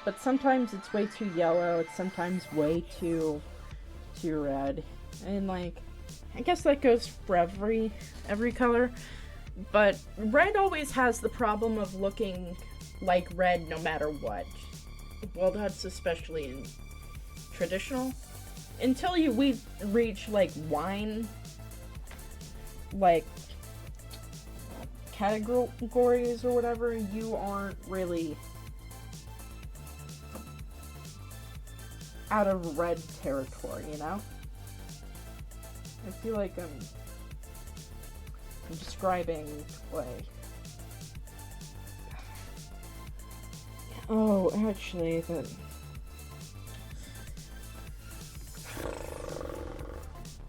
but sometimes it's way too yellow, it's sometimes way too red. And like, I guess that goes for every color, but red always has the problem of looking like red no matter what. Well, that's especially in traditional. Until we reach like wine, like categories or whatever, you aren't really out of red territory, you know? I feel like I'm describing like... Oh, actually,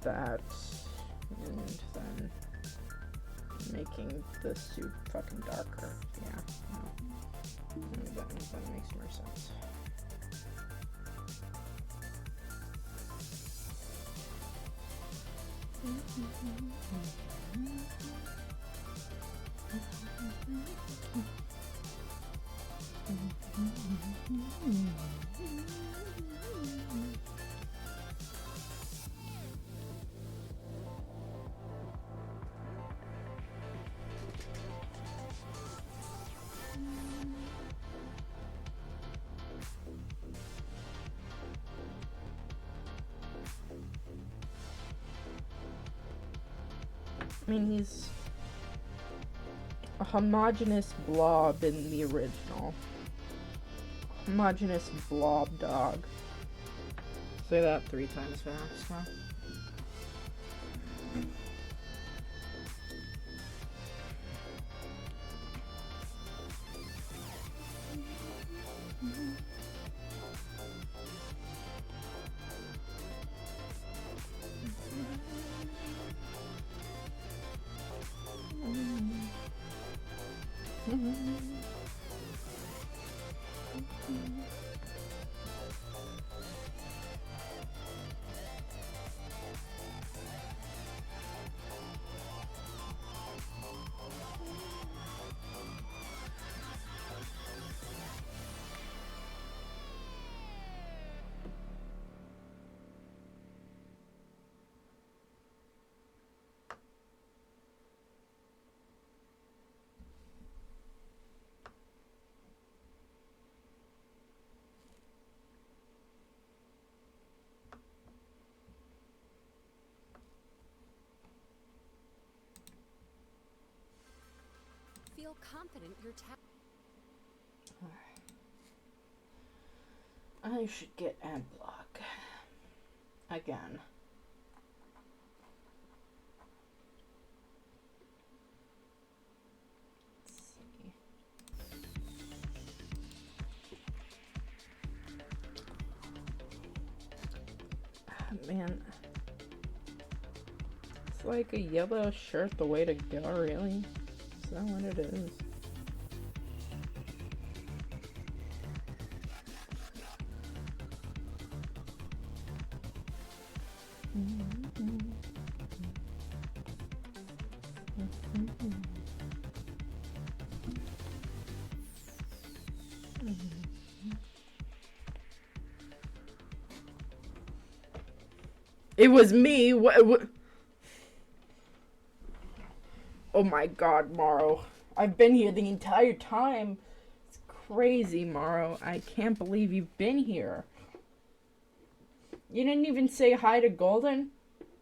that, and then making the soup fucking darker. Yeah, no. That makes more sense. I mean, he's a homogeneous blob in the original. Homogeneous blob dog. Say that 3 times fast, huh? Feel confident your I should get ad block again. Let's see. Man. It's like a yellow shirt the way to go, really? Is that what it is? It was me. What? Oh my god, Morrow. I've been here the entire time. It's crazy, Morrow. I can't believe you've been here. You didn't even say hi to Golden?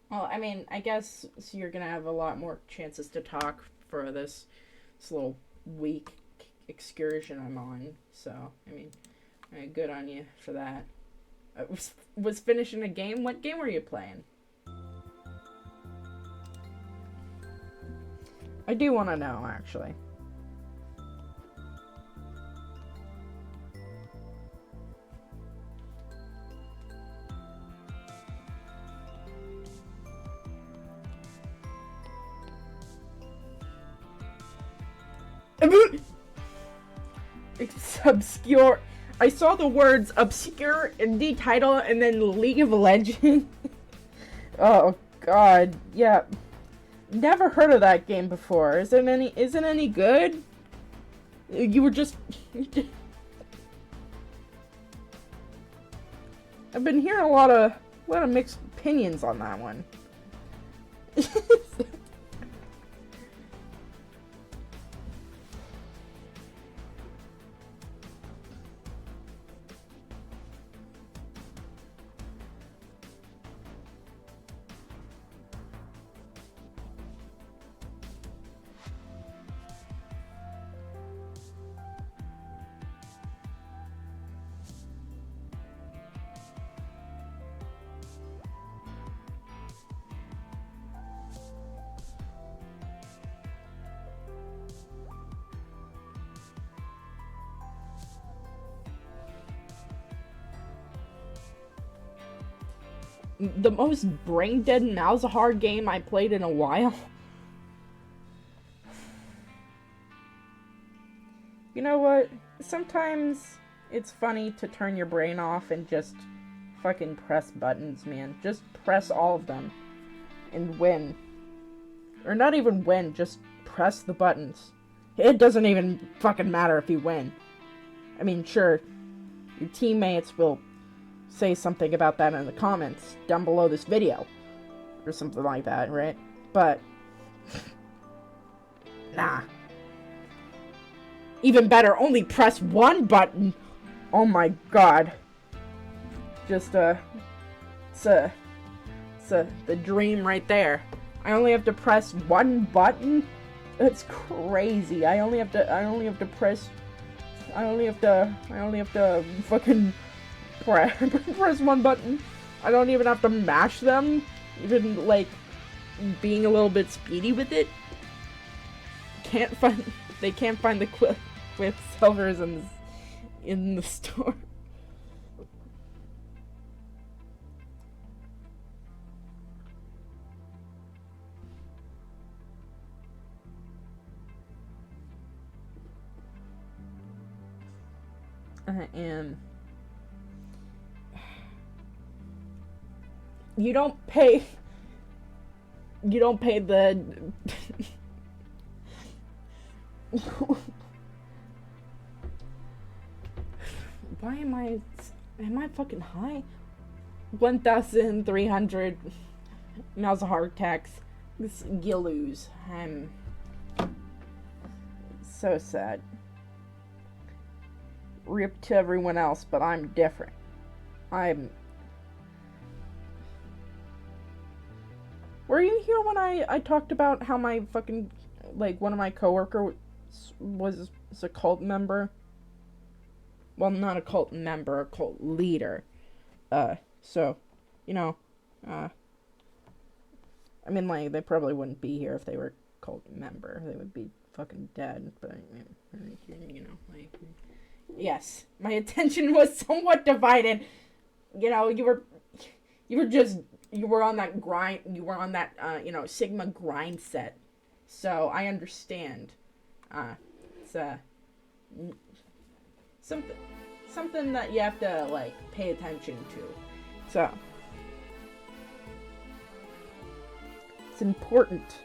Well, I mean, I guess you're gonna have a lot more chances to talk for this little week excursion I'm on. So, I mean, good on you for that. I was finishing a game. What game were you playing? I do want to know, actually. It's obscure. I saw the words obscure in the title and then League of Legends. Oh god, yeah. Never heard of that game before. Is it any good? You were just I've been hearing a lot of mixed opinions on that one. The most brain-dead Malzahar game I played in a while. You know what? Sometimes it's funny to turn your brain off and just fucking press buttons, man. Just press all of them and win. Or not even win, just press the buttons. It doesn't even fucking matter if you win. I mean, sure, your teammates will say something about that in the comments down below this video. Or something like that, right? But nah. Even better, only press one button. Oh my god. Just it's the dream right there. I only have to press one button? That's crazy. I only have to fucking press one button. I don't even have to mash them. Even, like, being a little bit speedy with it. They can't find the Quicksilvers in the store. And you don't pay the why am I fucking high? 1,300 Malzahar tax. You lose. I'm so sad. Rip to everyone else, but I'm different. Were you here when I talked about how my fucking, like, one of my coworkers was a cult member? Well, not a cult member, a cult leader. So, you know, I mean, like, they probably wouldn't be here if they were a cult member. They would be fucking dead, but, you know, like, yes, my attention was somewhat divided. You know, you you were on that grind, you were on that, Sigma grind set. So, I understand. It's, something that you have to, like, pay attention to. So, it's important.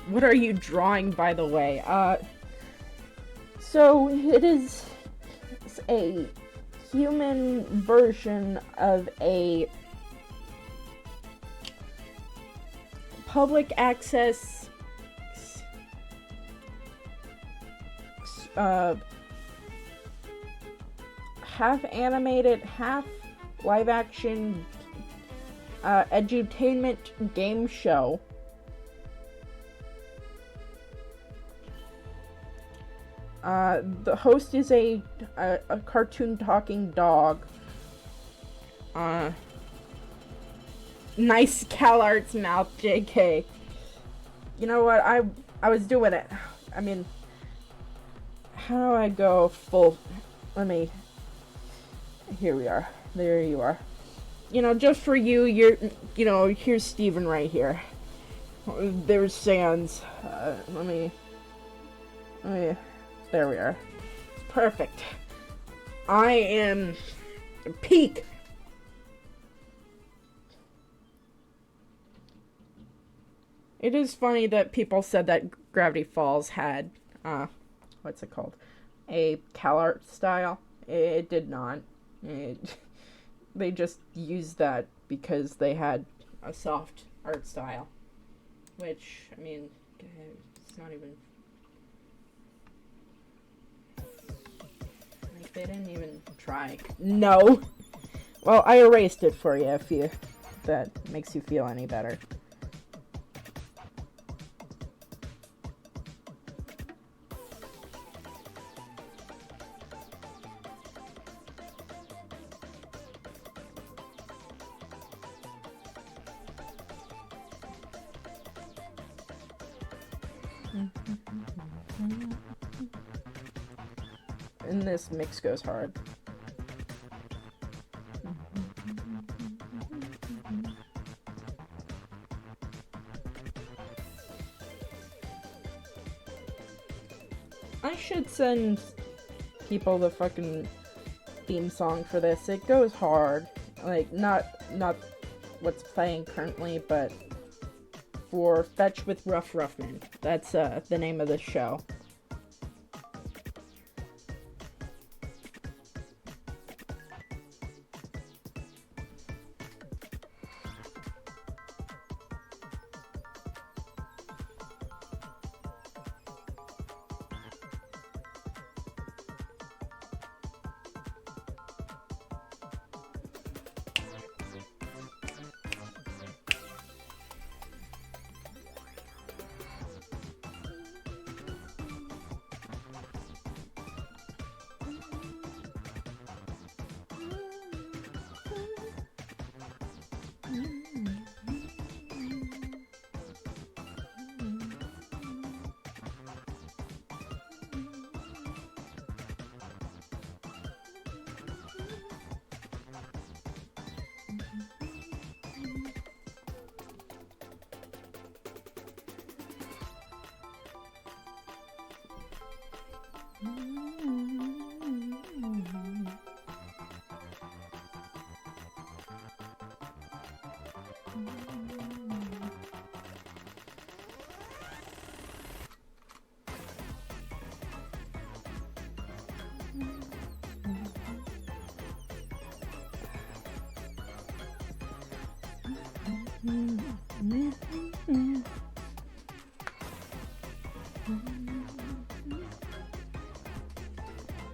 What are you drawing, by the way? So it is a human version of a public access half animated, half live action edutainment game show. The host is a cartoon talking dog. Nice CalArts mouth, JK. You know what? I was doing it. I mean, how do I go full? Here we are. There you are. Just for you, here's Steven right here. There's Sans. There we are. Perfect. I am peak. It is funny that people said that Gravity Falls had, what's it called? A CalArt style. It did not. They just used that because they had a soft art style. Which, I mean, it's not even... They didn't even try. No! Well, I erased it for you if that makes you feel any better. And this mix goes hard. I should send people the fucking theme song for this. It goes hard. Like, not what's playing currently, but for Fetch with Ruff Ruffman. That's the name of the show.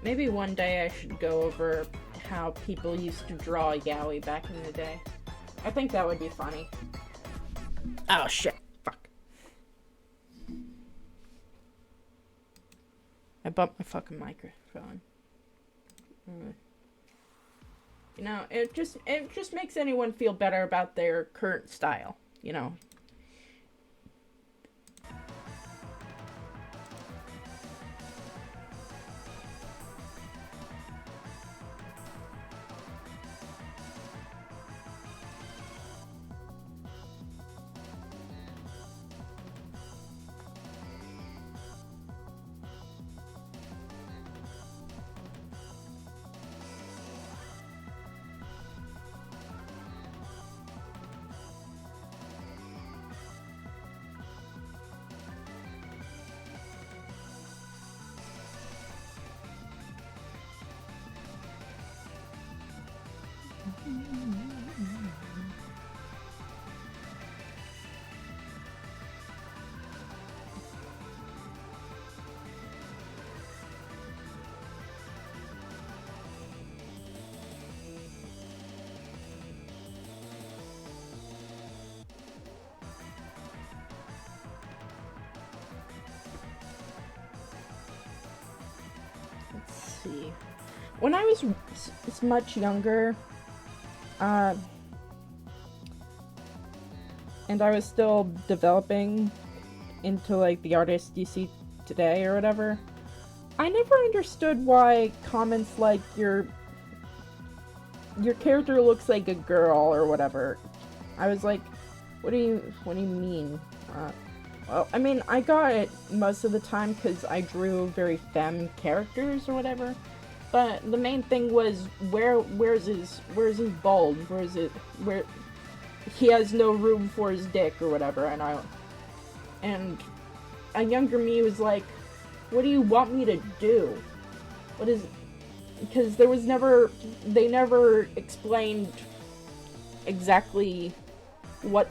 Maybe one day I should go over how people used to draw yaoi back in the day. I think that would be funny. Oh shit. Fuck. I bumped my fucking microphone. You know, it just makes anyone feel better about their current style, you know. Let's see. When I was much younger, and I was still developing into like the artist you see today or whatever, I never understood why comments like your character looks like a girl or whatever. I was like, what do you mean? Well, I mean, I got it most of the time because I drew very femme characters or whatever. But the main thing was where's his bulge? Where he has no room for his dick or whatever, and a younger me was like, what do you want me to do? Because they never explained exactly what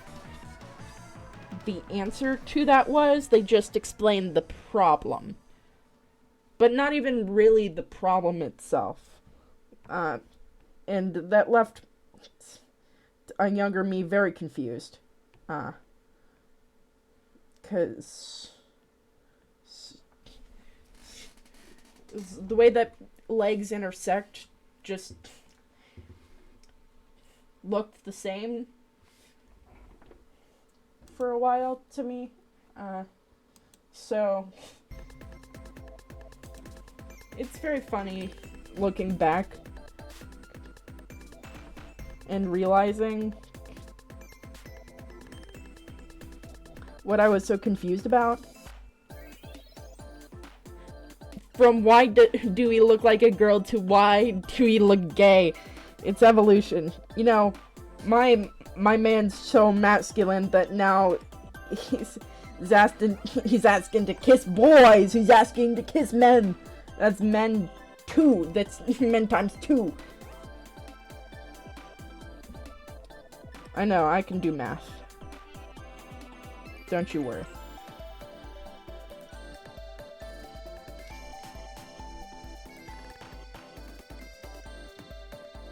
the answer to that was. They just explained the problem. But not even really the problem itself. And that left a younger me very confused. Because the way that legs intersect just looked the same for a while to me. So it's very funny looking back and realizing what I was so confused about. From why do we look like a girl to why do we look gay? It's evolution. You know, my man's so masculine that now he's asking to kiss boys. He's asking to kiss men. That's men 2. That's men times 2. I know, I can do math. Don't you worry.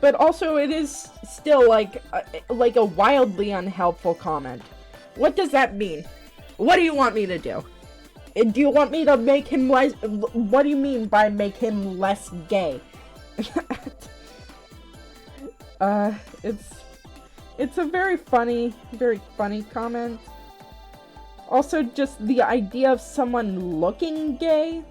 But also, it is still like a wildly unhelpful comment. What does that mean? What do you want me to do? Do you want me to make him less... What do you mean by make him less gay? It's a very funny comment. Also, just the idea of someone looking gay.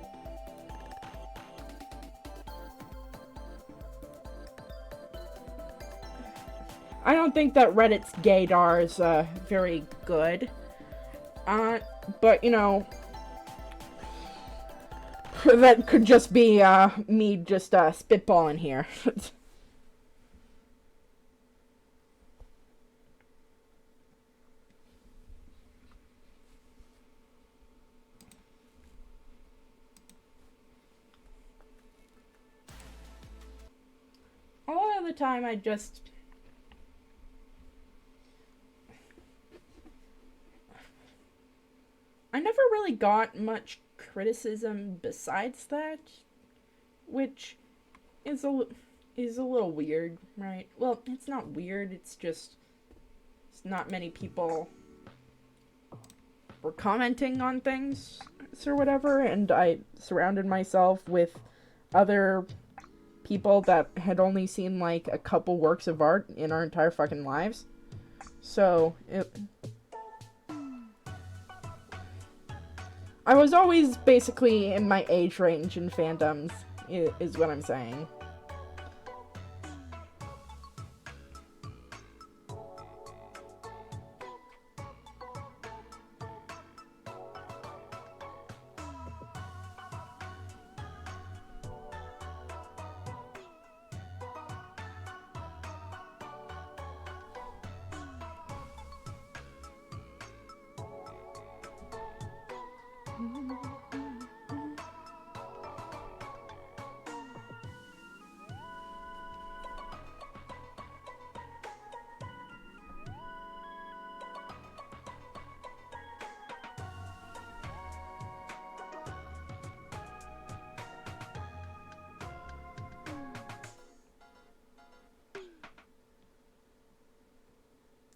I don't think that Reddit's gaydar is very good. But you know, that could just be me just spitballing here. A lot of the time I just I never really got much criticism besides that, which is is a little weird, right? Well, it's not weird, it's just not many people were commenting on things or whatever, and I surrounded myself with other people that had only seen like a couple works of art in our entire fucking lives. So I was always basically in my age range in fandoms, is what I'm saying.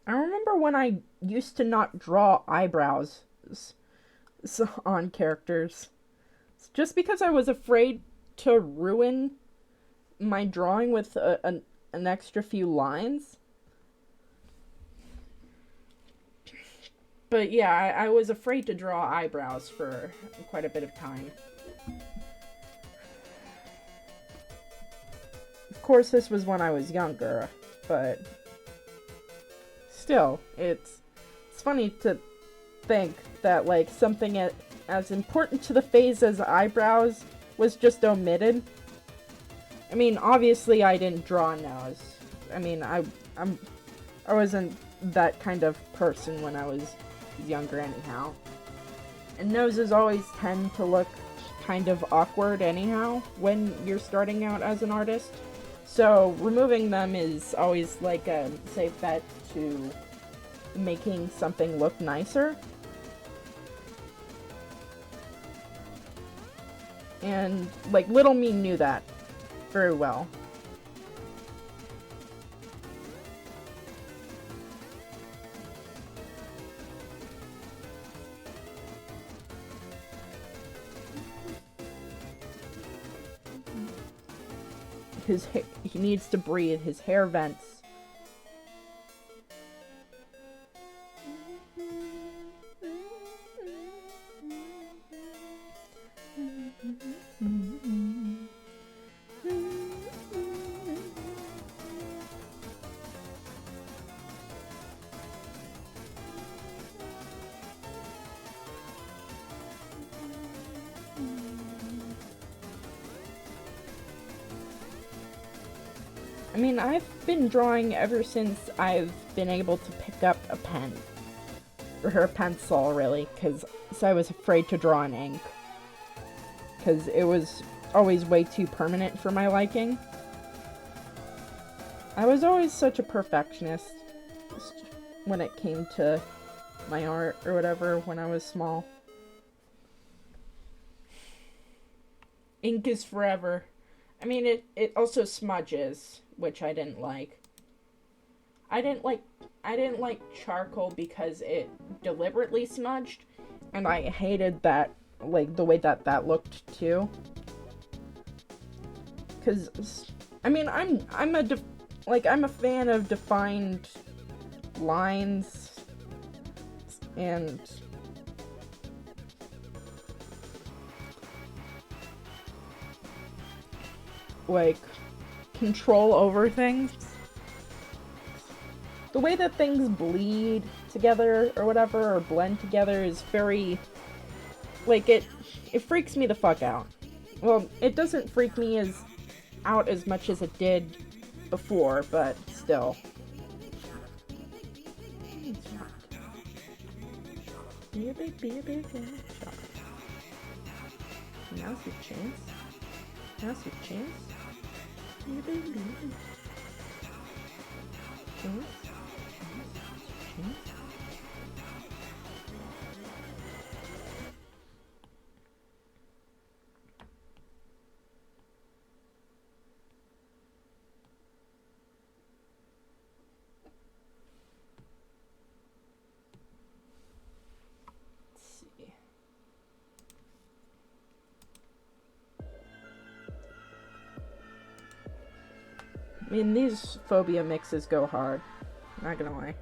I remember when I used to not draw eyebrows on characters. Just because I was afraid to ruin my drawing with an extra few lines. But yeah, I was afraid to draw eyebrows for quite a bit of time. Of course, this was when I was younger, but still, it's funny to think that, like, something as important to the phase as eyebrows was just omitted. I mean, obviously I didn't draw a nose. I mean, I wasn't that kind of person when I was younger anyhow. And noses always tend to look kind of awkward anyhow when you're starting out as an artist. So removing them is always like a safe bet to making something look nicer. And, like, little me knew that very well. He needs to breathe. His hair vents. I mean, I've been drawing ever since I've been able to pick up a pen. Or a pencil, really, so I was afraid to draw in ink. Because it was always way too permanent for my liking. I was always such a perfectionist when it came to my art or whatever when I was small. Ink is forever. I mean, it also smudges, which I didn't like. I didn't like charcoal because it deliberately smudged, and I hated that, like, the way that looked too. Cause, I mean, I'm a fan of defined lines and like control over things. The way that things bleed together or whatever, or blend together, is very, like, it freaks me the fuck out. Well, it doesn't freak me out as much as it did before, but still. Now's your chance. Now's your chance. I mean, these phobia mixes go hard. Not gonna lie.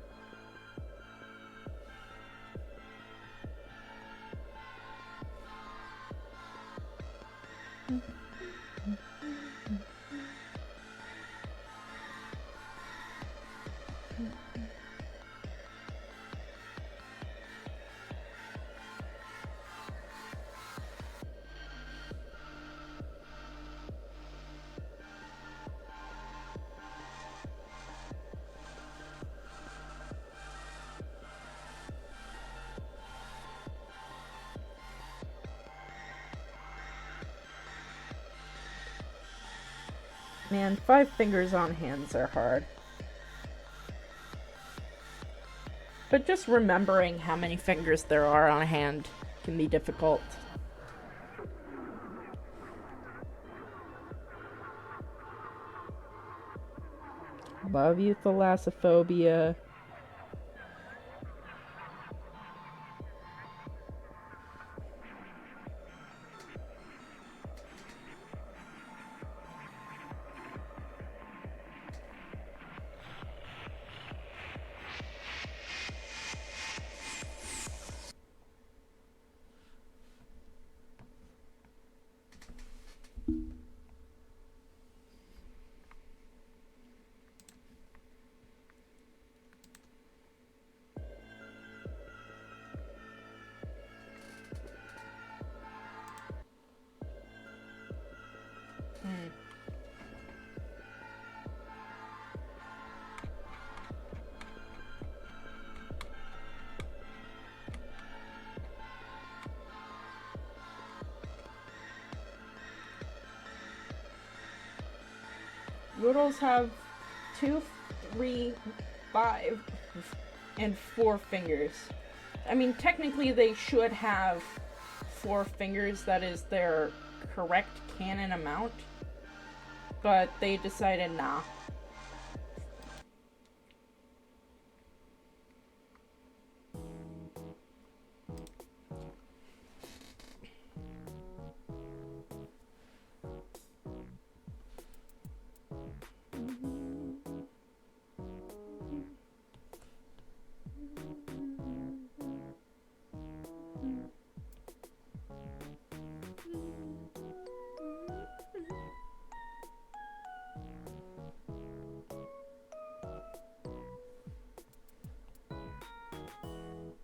Man, 5 fingers on hands are hard. But just remembering how many fingers there are on a hand can be difficult. Love you, thalassophobia. Yodels have 2, 3, 5, and 4 fingers. I mean, technically they should have 4 fingers, that is their correct canon amount, but they decided nah.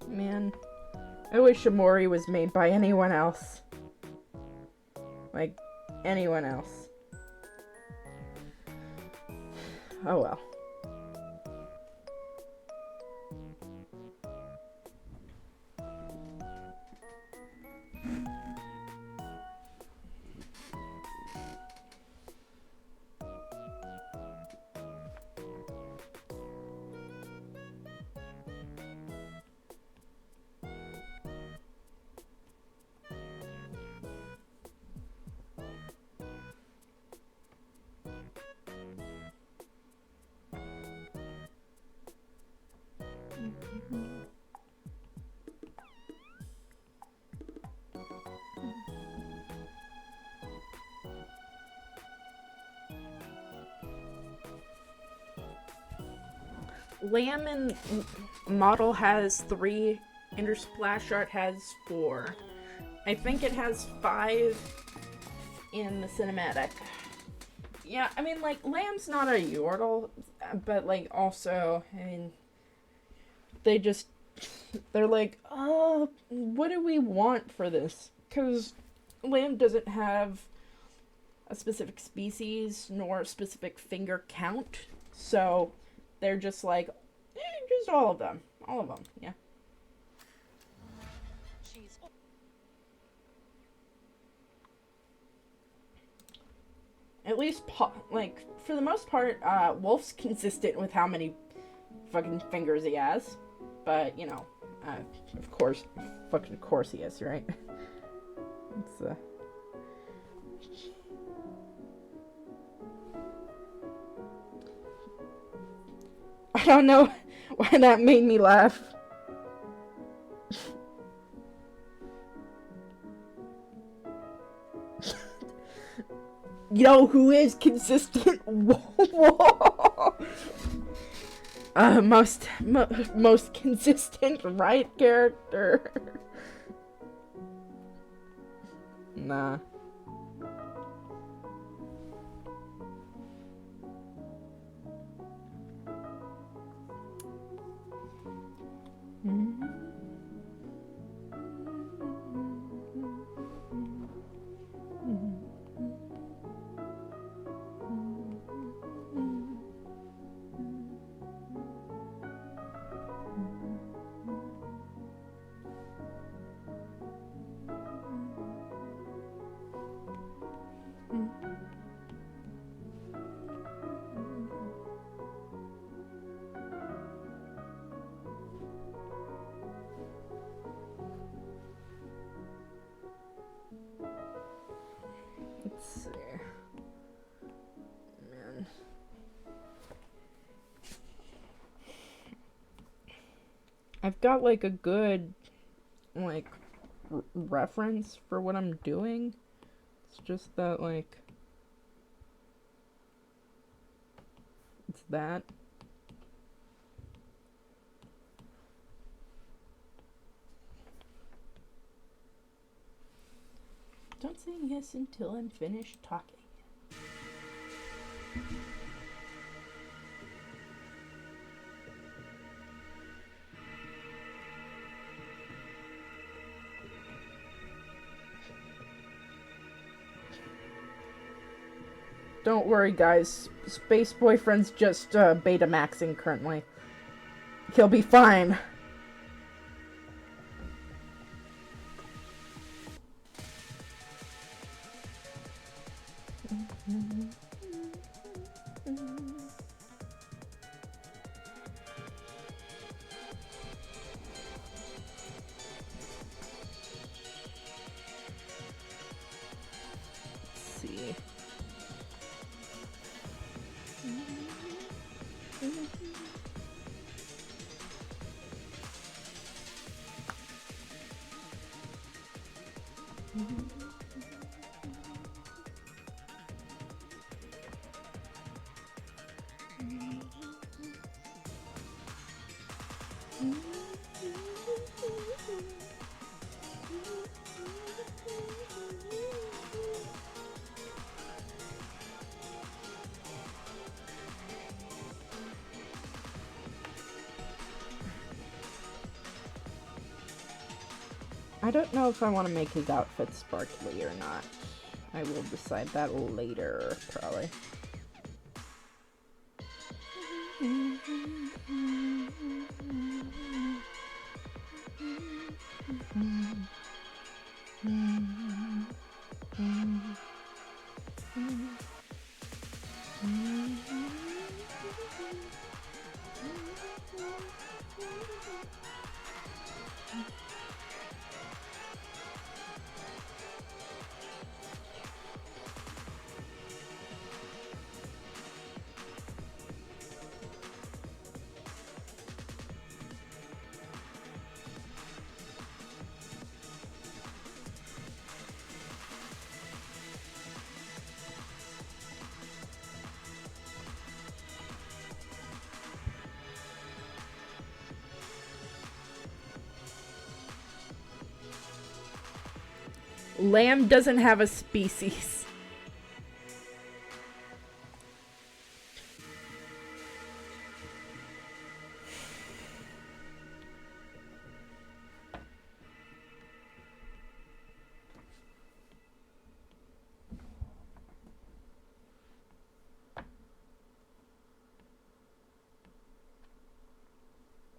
Man, I wish Amori was made by anyone else. Like, anyone else. Oh well. Lamb and model has 3, Intersplash Art has 4. I think it has 5 in the cinematic. Yeah, I mean, like, Lamb's not a Yordle, but, like, also, I mean, they're like, oh, what do we want for this? Because Lamb doesn't have a specific species, nor a specific finger count, so they're just like, just all of them. All of them, yeah. At least, like, for the most part, Wolf's consistent with how many fucking fingers he has. But, you know, of course he is, right? It's, I don't know why that made me laugh. You know who is consistent? Whoa. Most consistent right character. Nah. Let's see. Man. I've got like a good like reference for what I'm doing. It's just that like it's that. Don't say yes until I'm finished talking. Don't worry, guys. Space Boyfriend's just beta maxing currently. He'll be fine. See. I don't know if I want to make his outfit sparkly or not. I will decide that later, probably. Lamb doesn't have a species.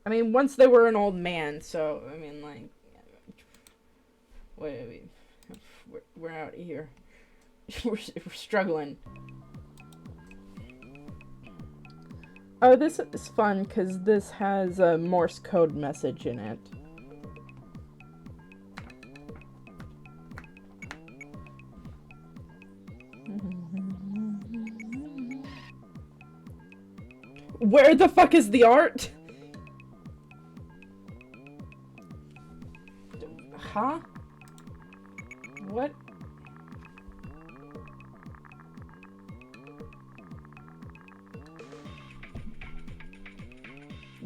I mean, once they were an old man, so, I mean, like, wait, we're out of here. we're struggling. Oh, this is fun, because this has a Morse code message in it. Where the fuck is the art? Huh? What?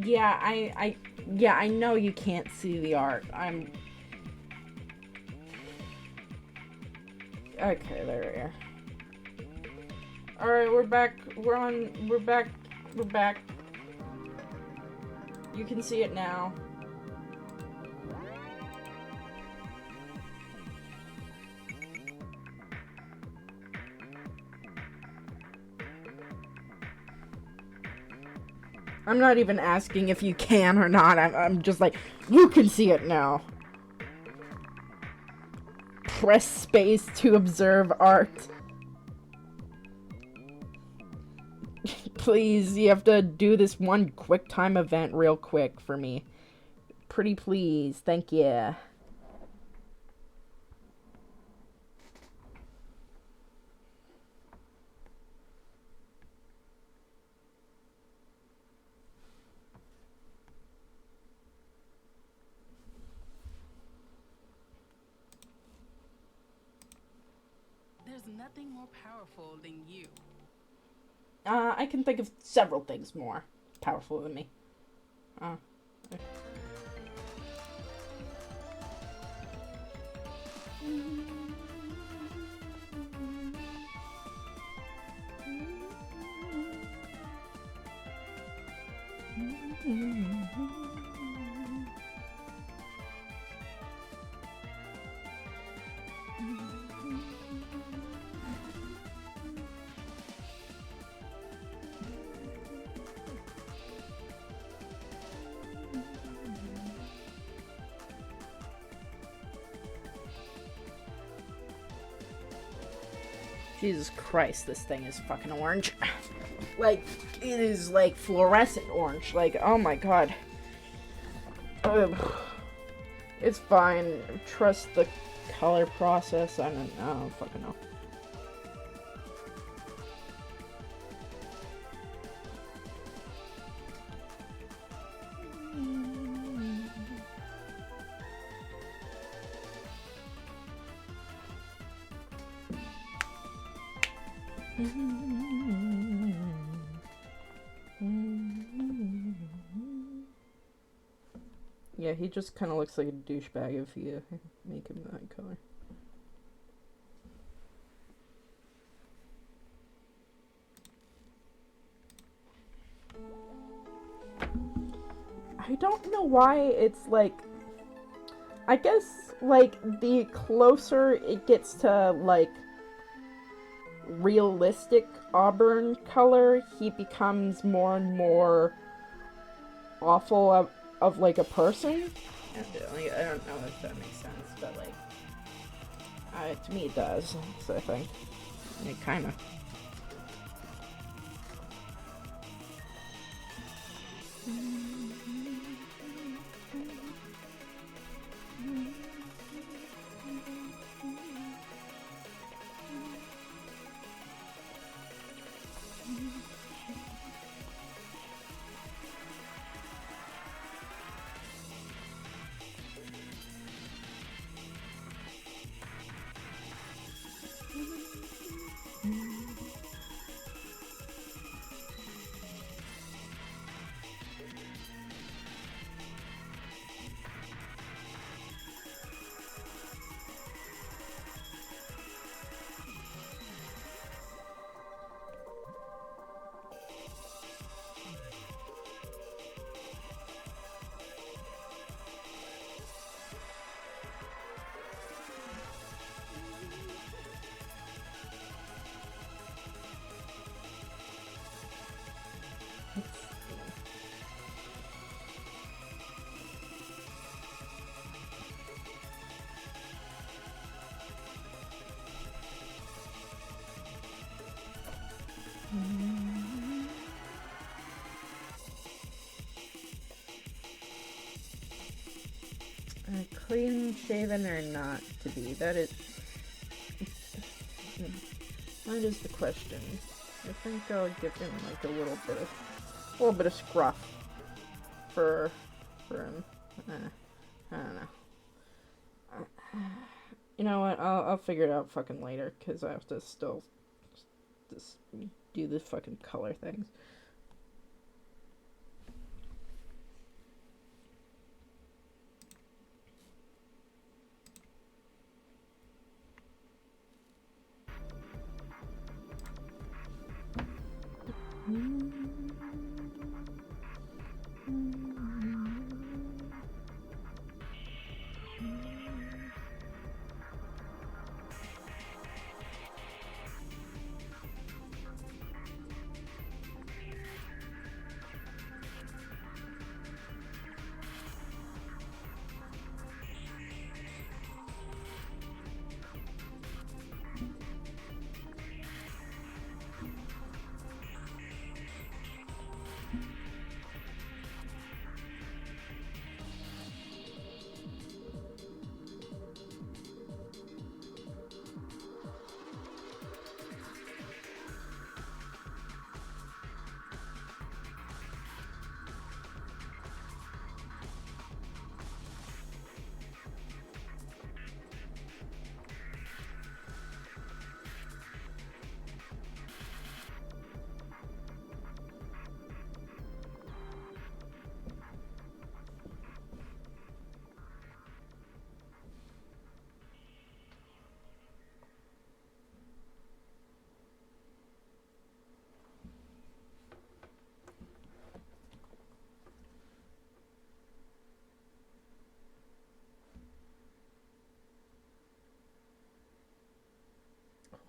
Yeah, I know you can't see the art. Okay, there we are. Alright, we're back. We're back. We're back. You can see it now. I'm not even asking if you can or not. I'm just like, you can see it now. Press space to observe art. Please, you have to do this one quick time event real quick for me. Pretty please, thank you. There's nothing more powerful than you. I can think of several things more powerful than me. Jesus Christ, this thing is fucking orange. Like, it is like fluorescent orange. Like, oh my god. It's fine. Trust the color process. I don't fucking know. Yeah, he just kind of looks like a douchebag if you make him that color. I don't know why it's like... I guess, like, the closer it gets to, like, realistic auburn color, he becomes more and more awful of like, a person. Like, I don't know if that makes sense, but, like, to me it does, so I think. It kinda. Clean shaven or not to be? That is the question. I think I'll give him like a little bit of scruff for him. I don't know. You know what? I'll figure it out fucking later because I have to still just do the fucking color things.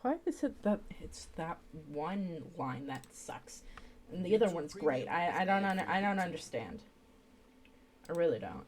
Why is it that it's that one line that sucks, and the other one's great? I don't understand. I really don't.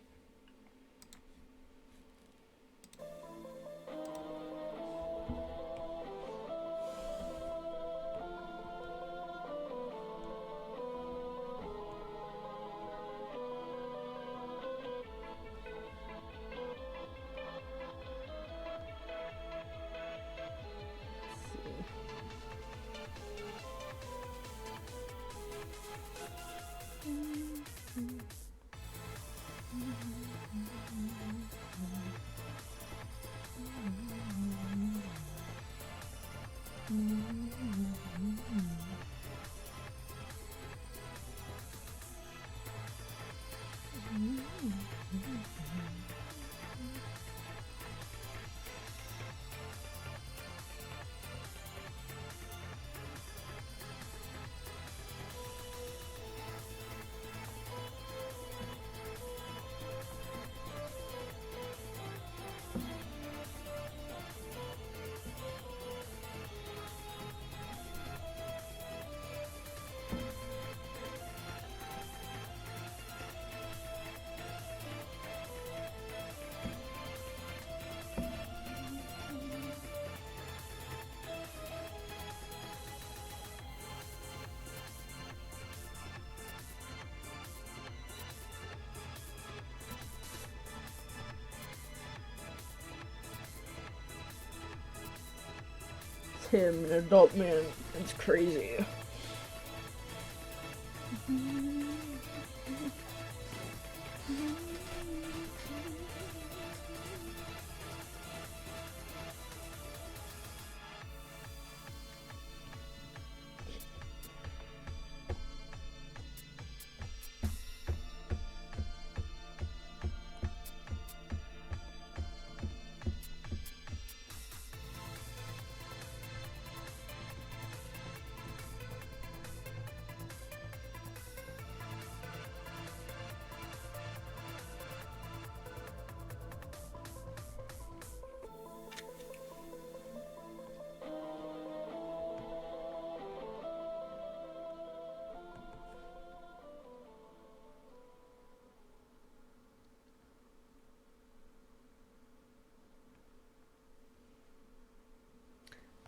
Him, an adult man. It's crazy.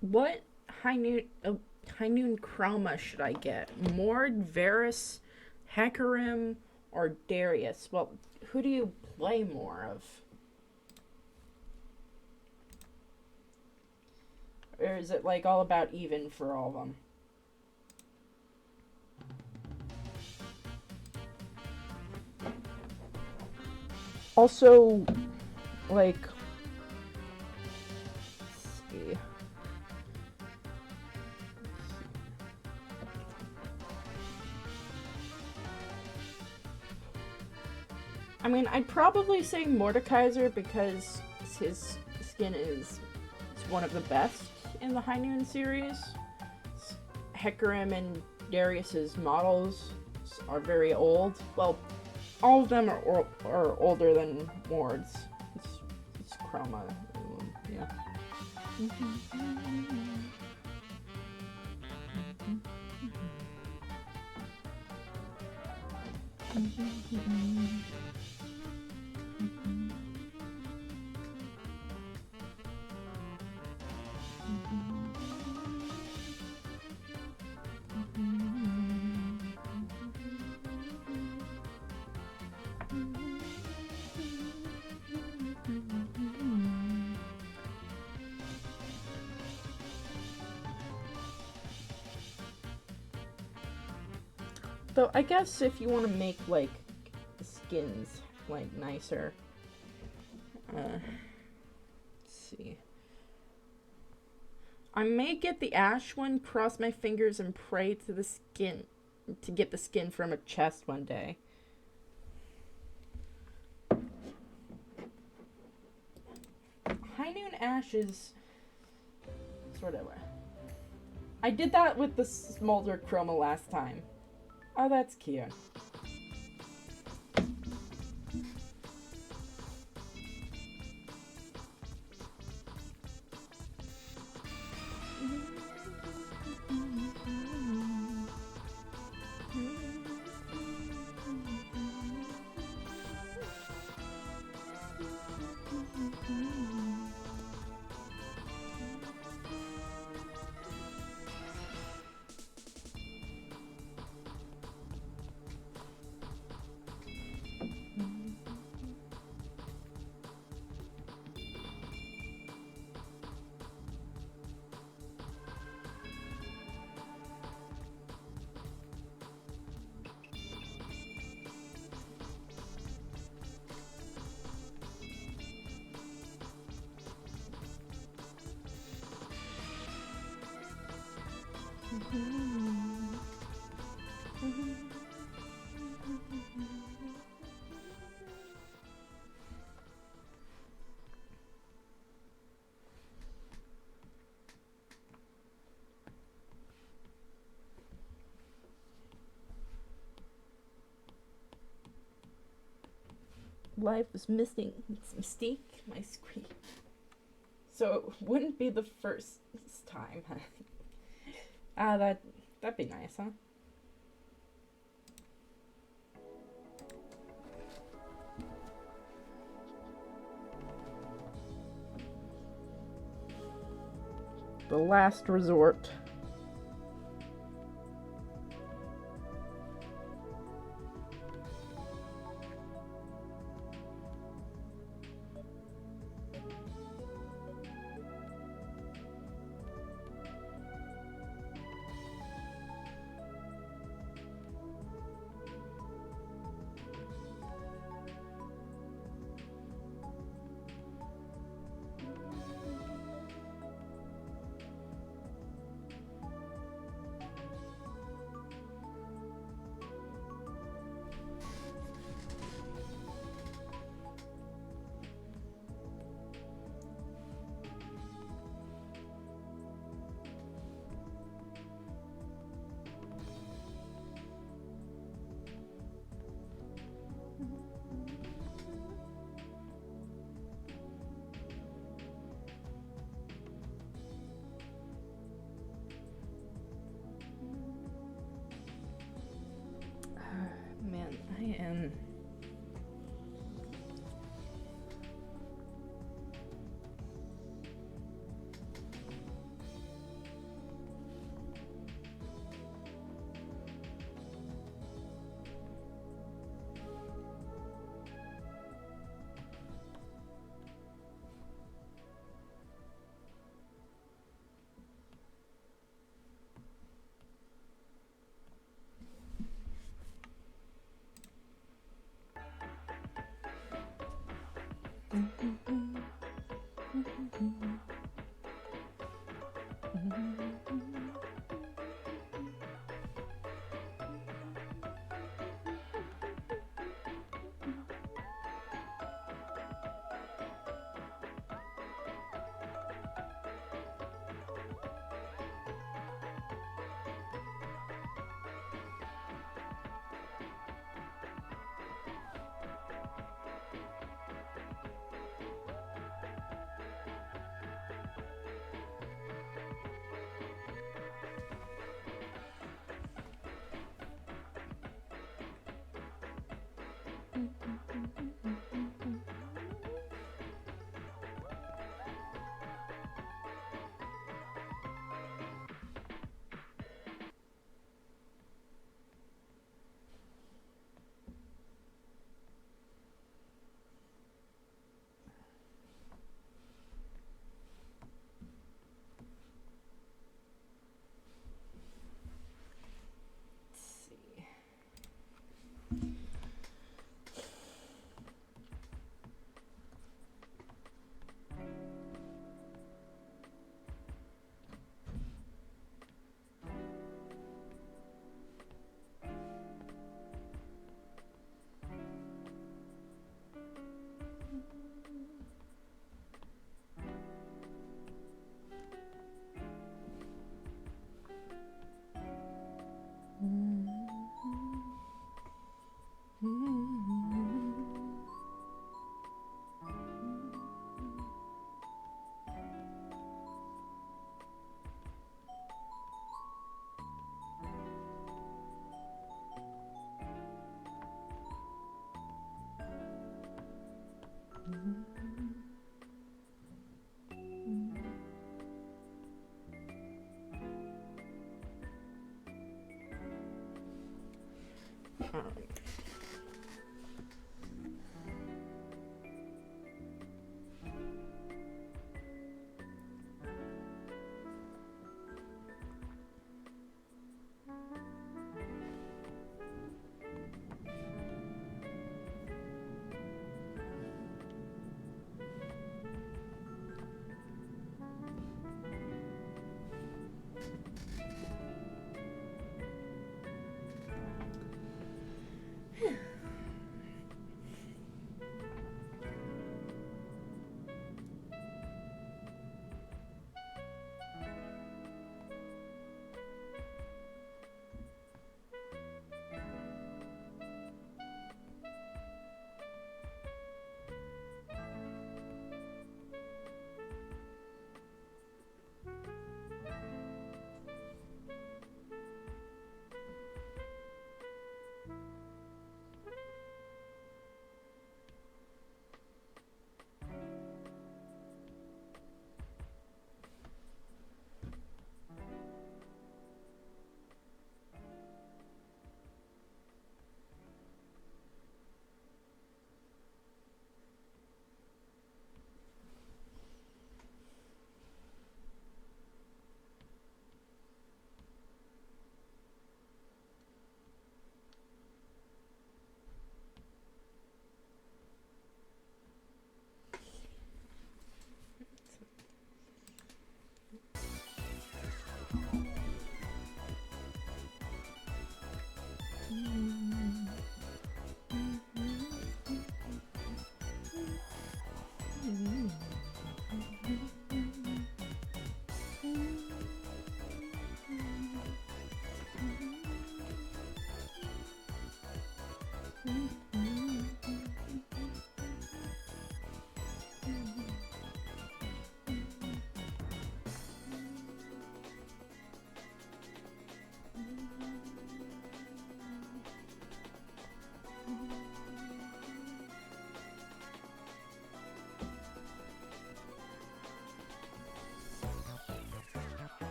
What high noon chroma should I get? Mord, Varys, Hecarim, or Darius? Well, who do you play more of? Or is it like all about even for all of them? Also, like, let's see. I mean, I'd probably say Mordekaiser because his skin is one of the best in the High Noon series. Hecarim and Darius's models are very old. Well, all of them are older than Mord's. It's chroma. Yeah. Though I guess if you want to make like the skins like nicer, let's see. I may get the ash one, cross my fingers and pray to the skin to get the skin from a chest one day. High Noon Ash is sort of. I did that with the Smolder Chroma last time. Oh, that's cute. Life was missing its mystique, my screen. So it wouldn't be the first time. That'd be nice, huh? The last resort. Man, I am.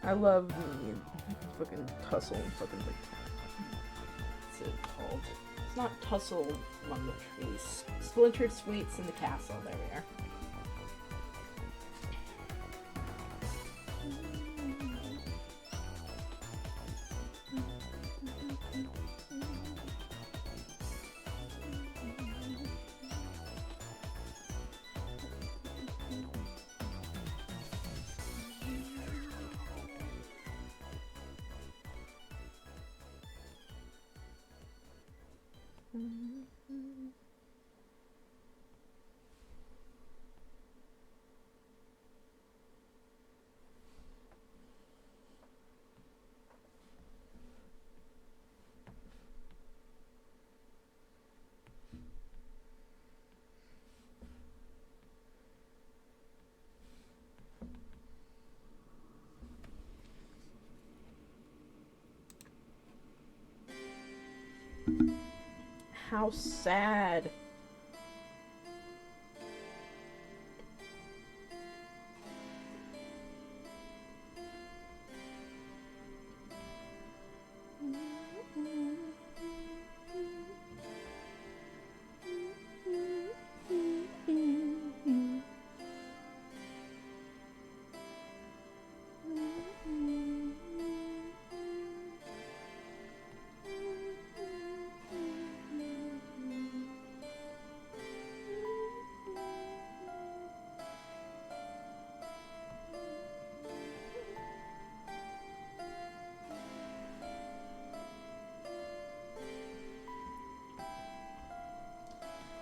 I love the fucking tussle, fucking like, what's it called? It's not tussle among the trees. Splintered sweets in the castle. There we are. How sad.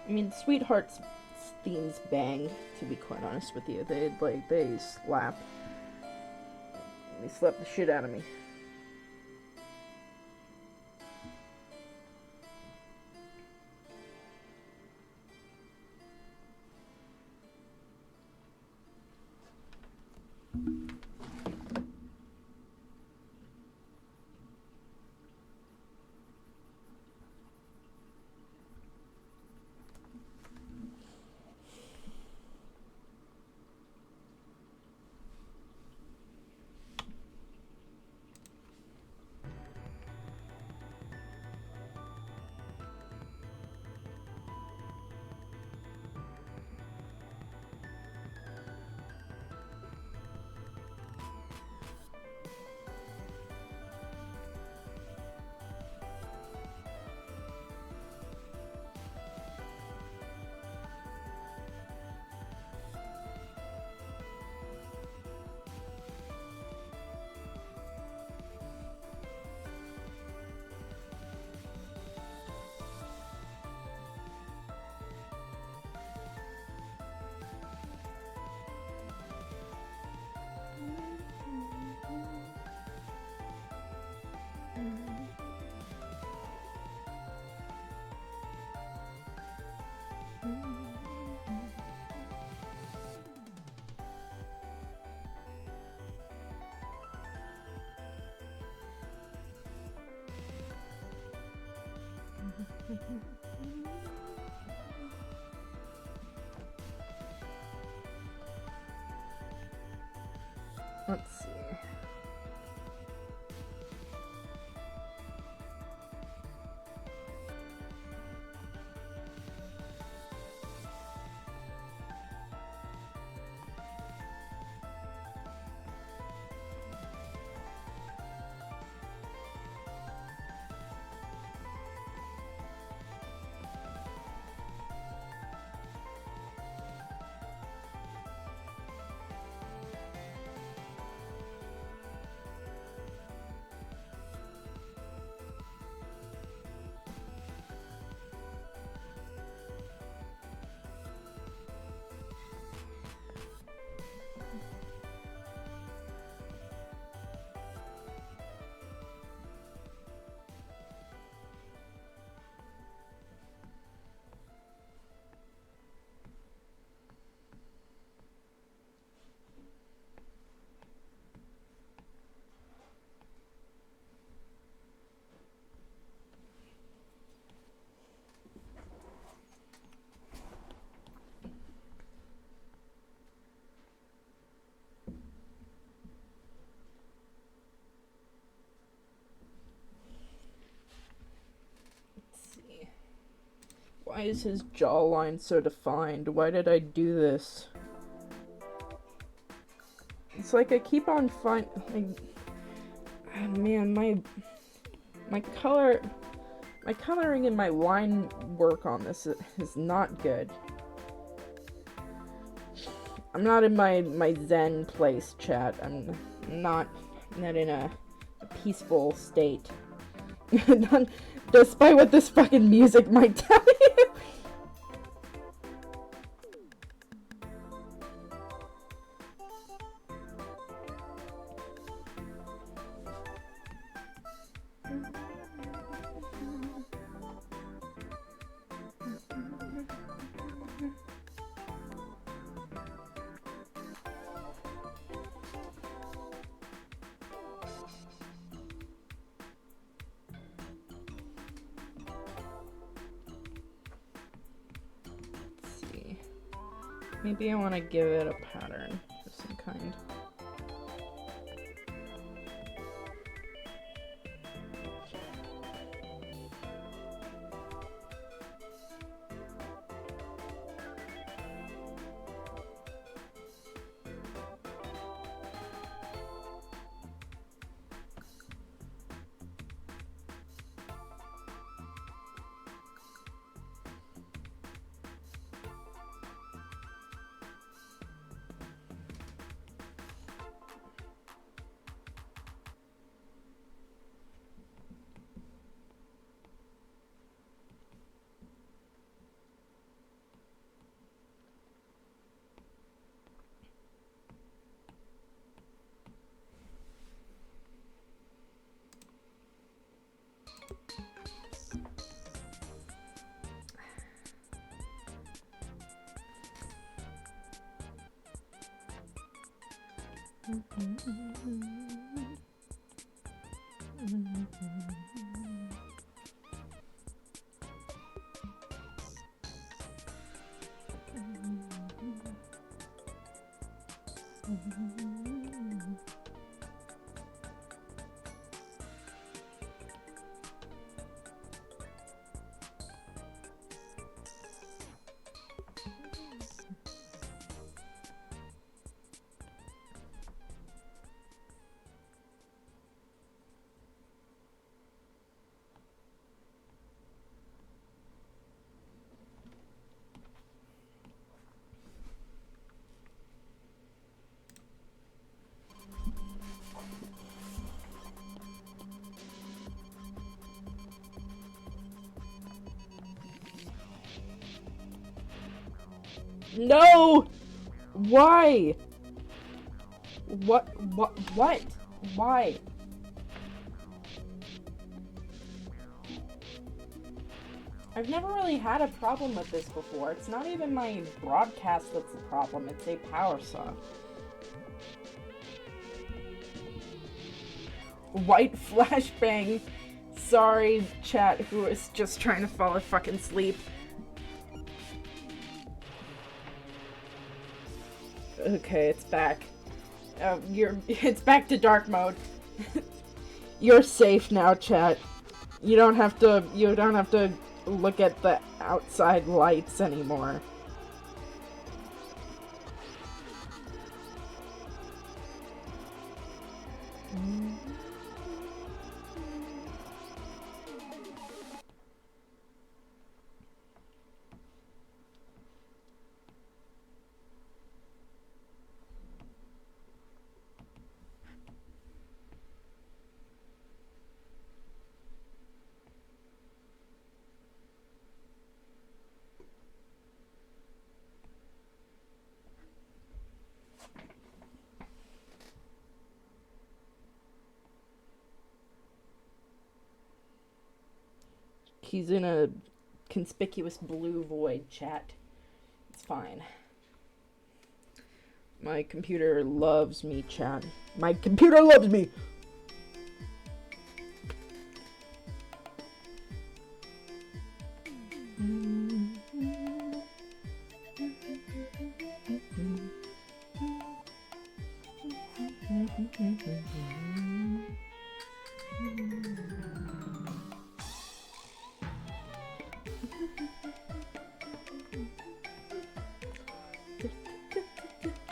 I mean, Sweetheart's themes bang, to be quite honest with you. They slap. They slap the shit out of me. Let's see. Why is his jawline so defined? Why did I do this? It's like I keep on finding... Oh, man, my coloring and my line work on this is not good. I'm not in my zen place, chat. I'm not in a peaceful state. Despite what this fucking music might tell you. Maybe I want to give it a pattern of some kind. No! Why? What? Why? I've never really had a problem with this before. It's not even my broadcast that's the problem, it's a power saw. White flashbang. Sorry, chat, who is just trying to fall fucking asleep. Okay, it's back. It's back to dark mode. You're safe now, chat. You don't have to look at the outside lights anymore. He's in a conspicuous blue void, chat. It's fine. My computer loves me, chat. My computer loves me!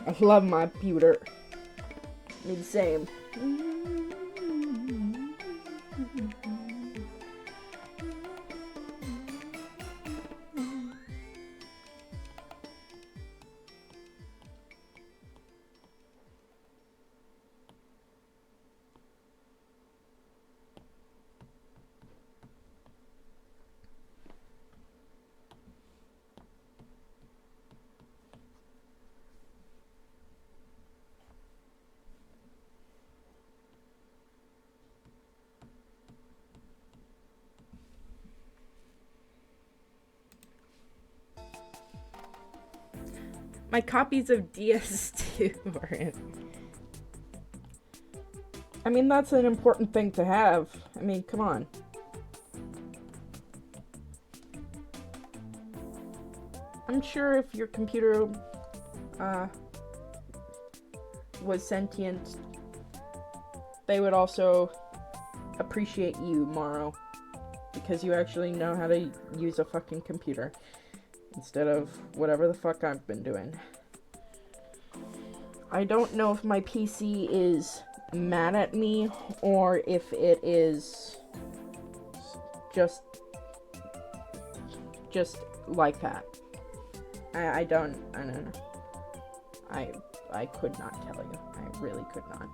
I love my pewter. I mean, same. My copies of DS2 are in. I mean, that's an important thing to have. I mean, come on. I'm sure if your computer was sentient, they would also appreciate you, Morrow, because you actually know how to use a fucking computer instead of whatever the fuck I've been doing. I don't know if my PC is mad at me or if it is just like that. I don't know. I could not tell you. I really could not.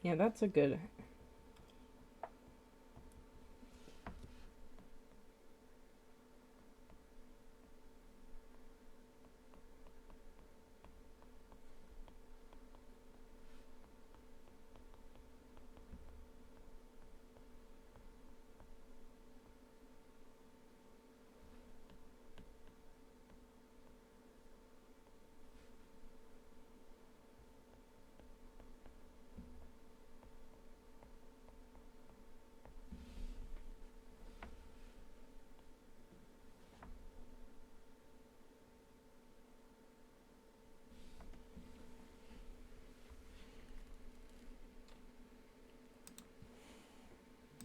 Yeah, that's a good...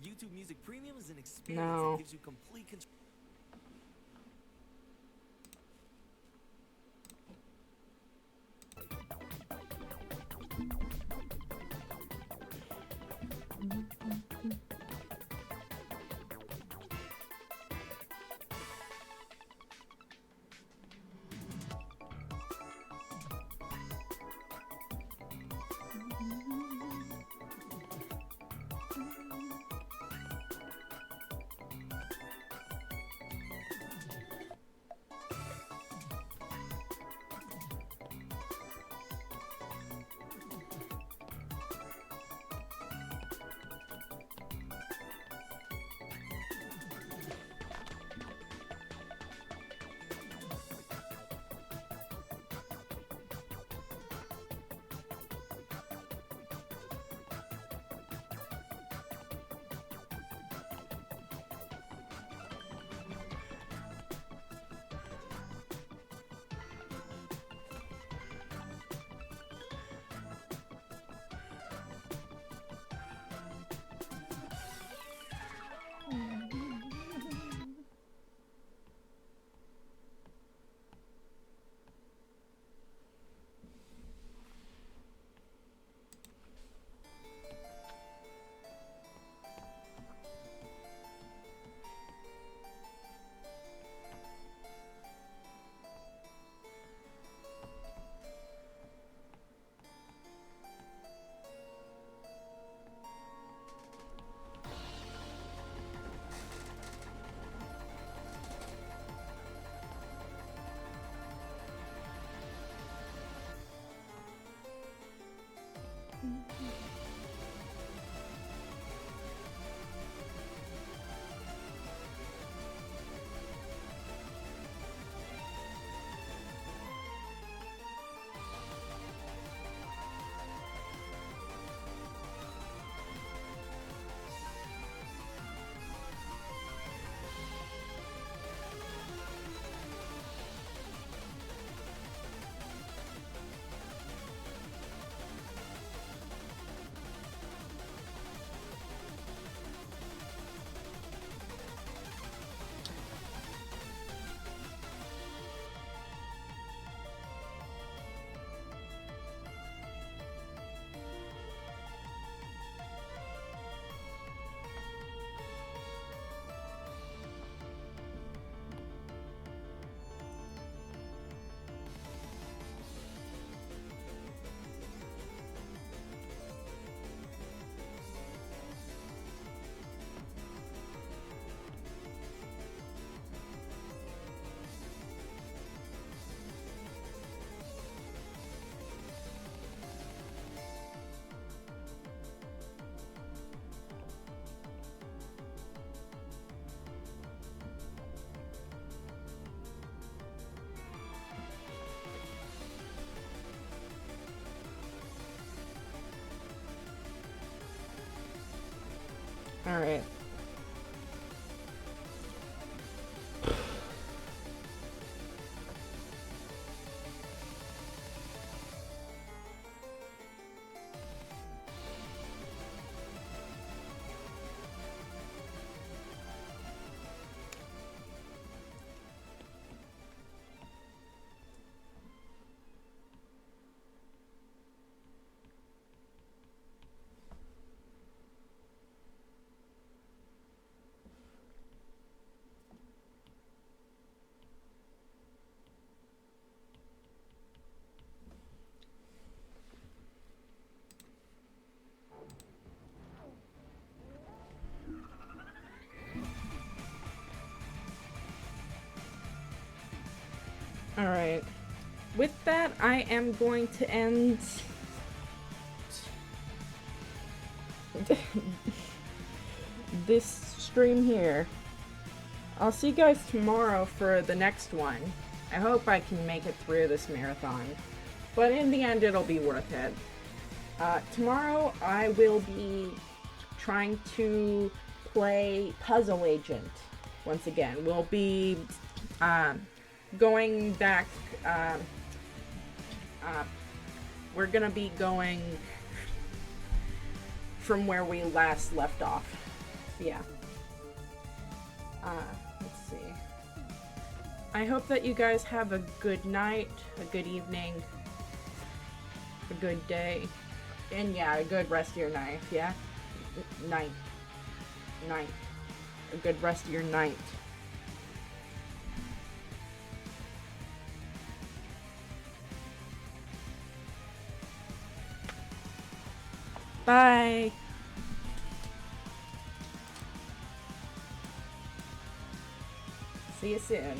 YouTube Music Premium is an experience No. that gives you complete control. Alright. Alright. With that, I am going to end this stream here. I'll see you guys tomorrow for the next one. I hope I can make it through this marathon. But in the end, it'll be worth it. Tomorrow, I will be trying to play Puzzle Agent once again. We'll be going back. We're gonna be going from where we last left off. Yeah. Let's see. I hope that you guys have a good night, a good evening, a good day, and yeah, a good rest of your night, yeah? Night. A good rest of your night. Bye! See you soon.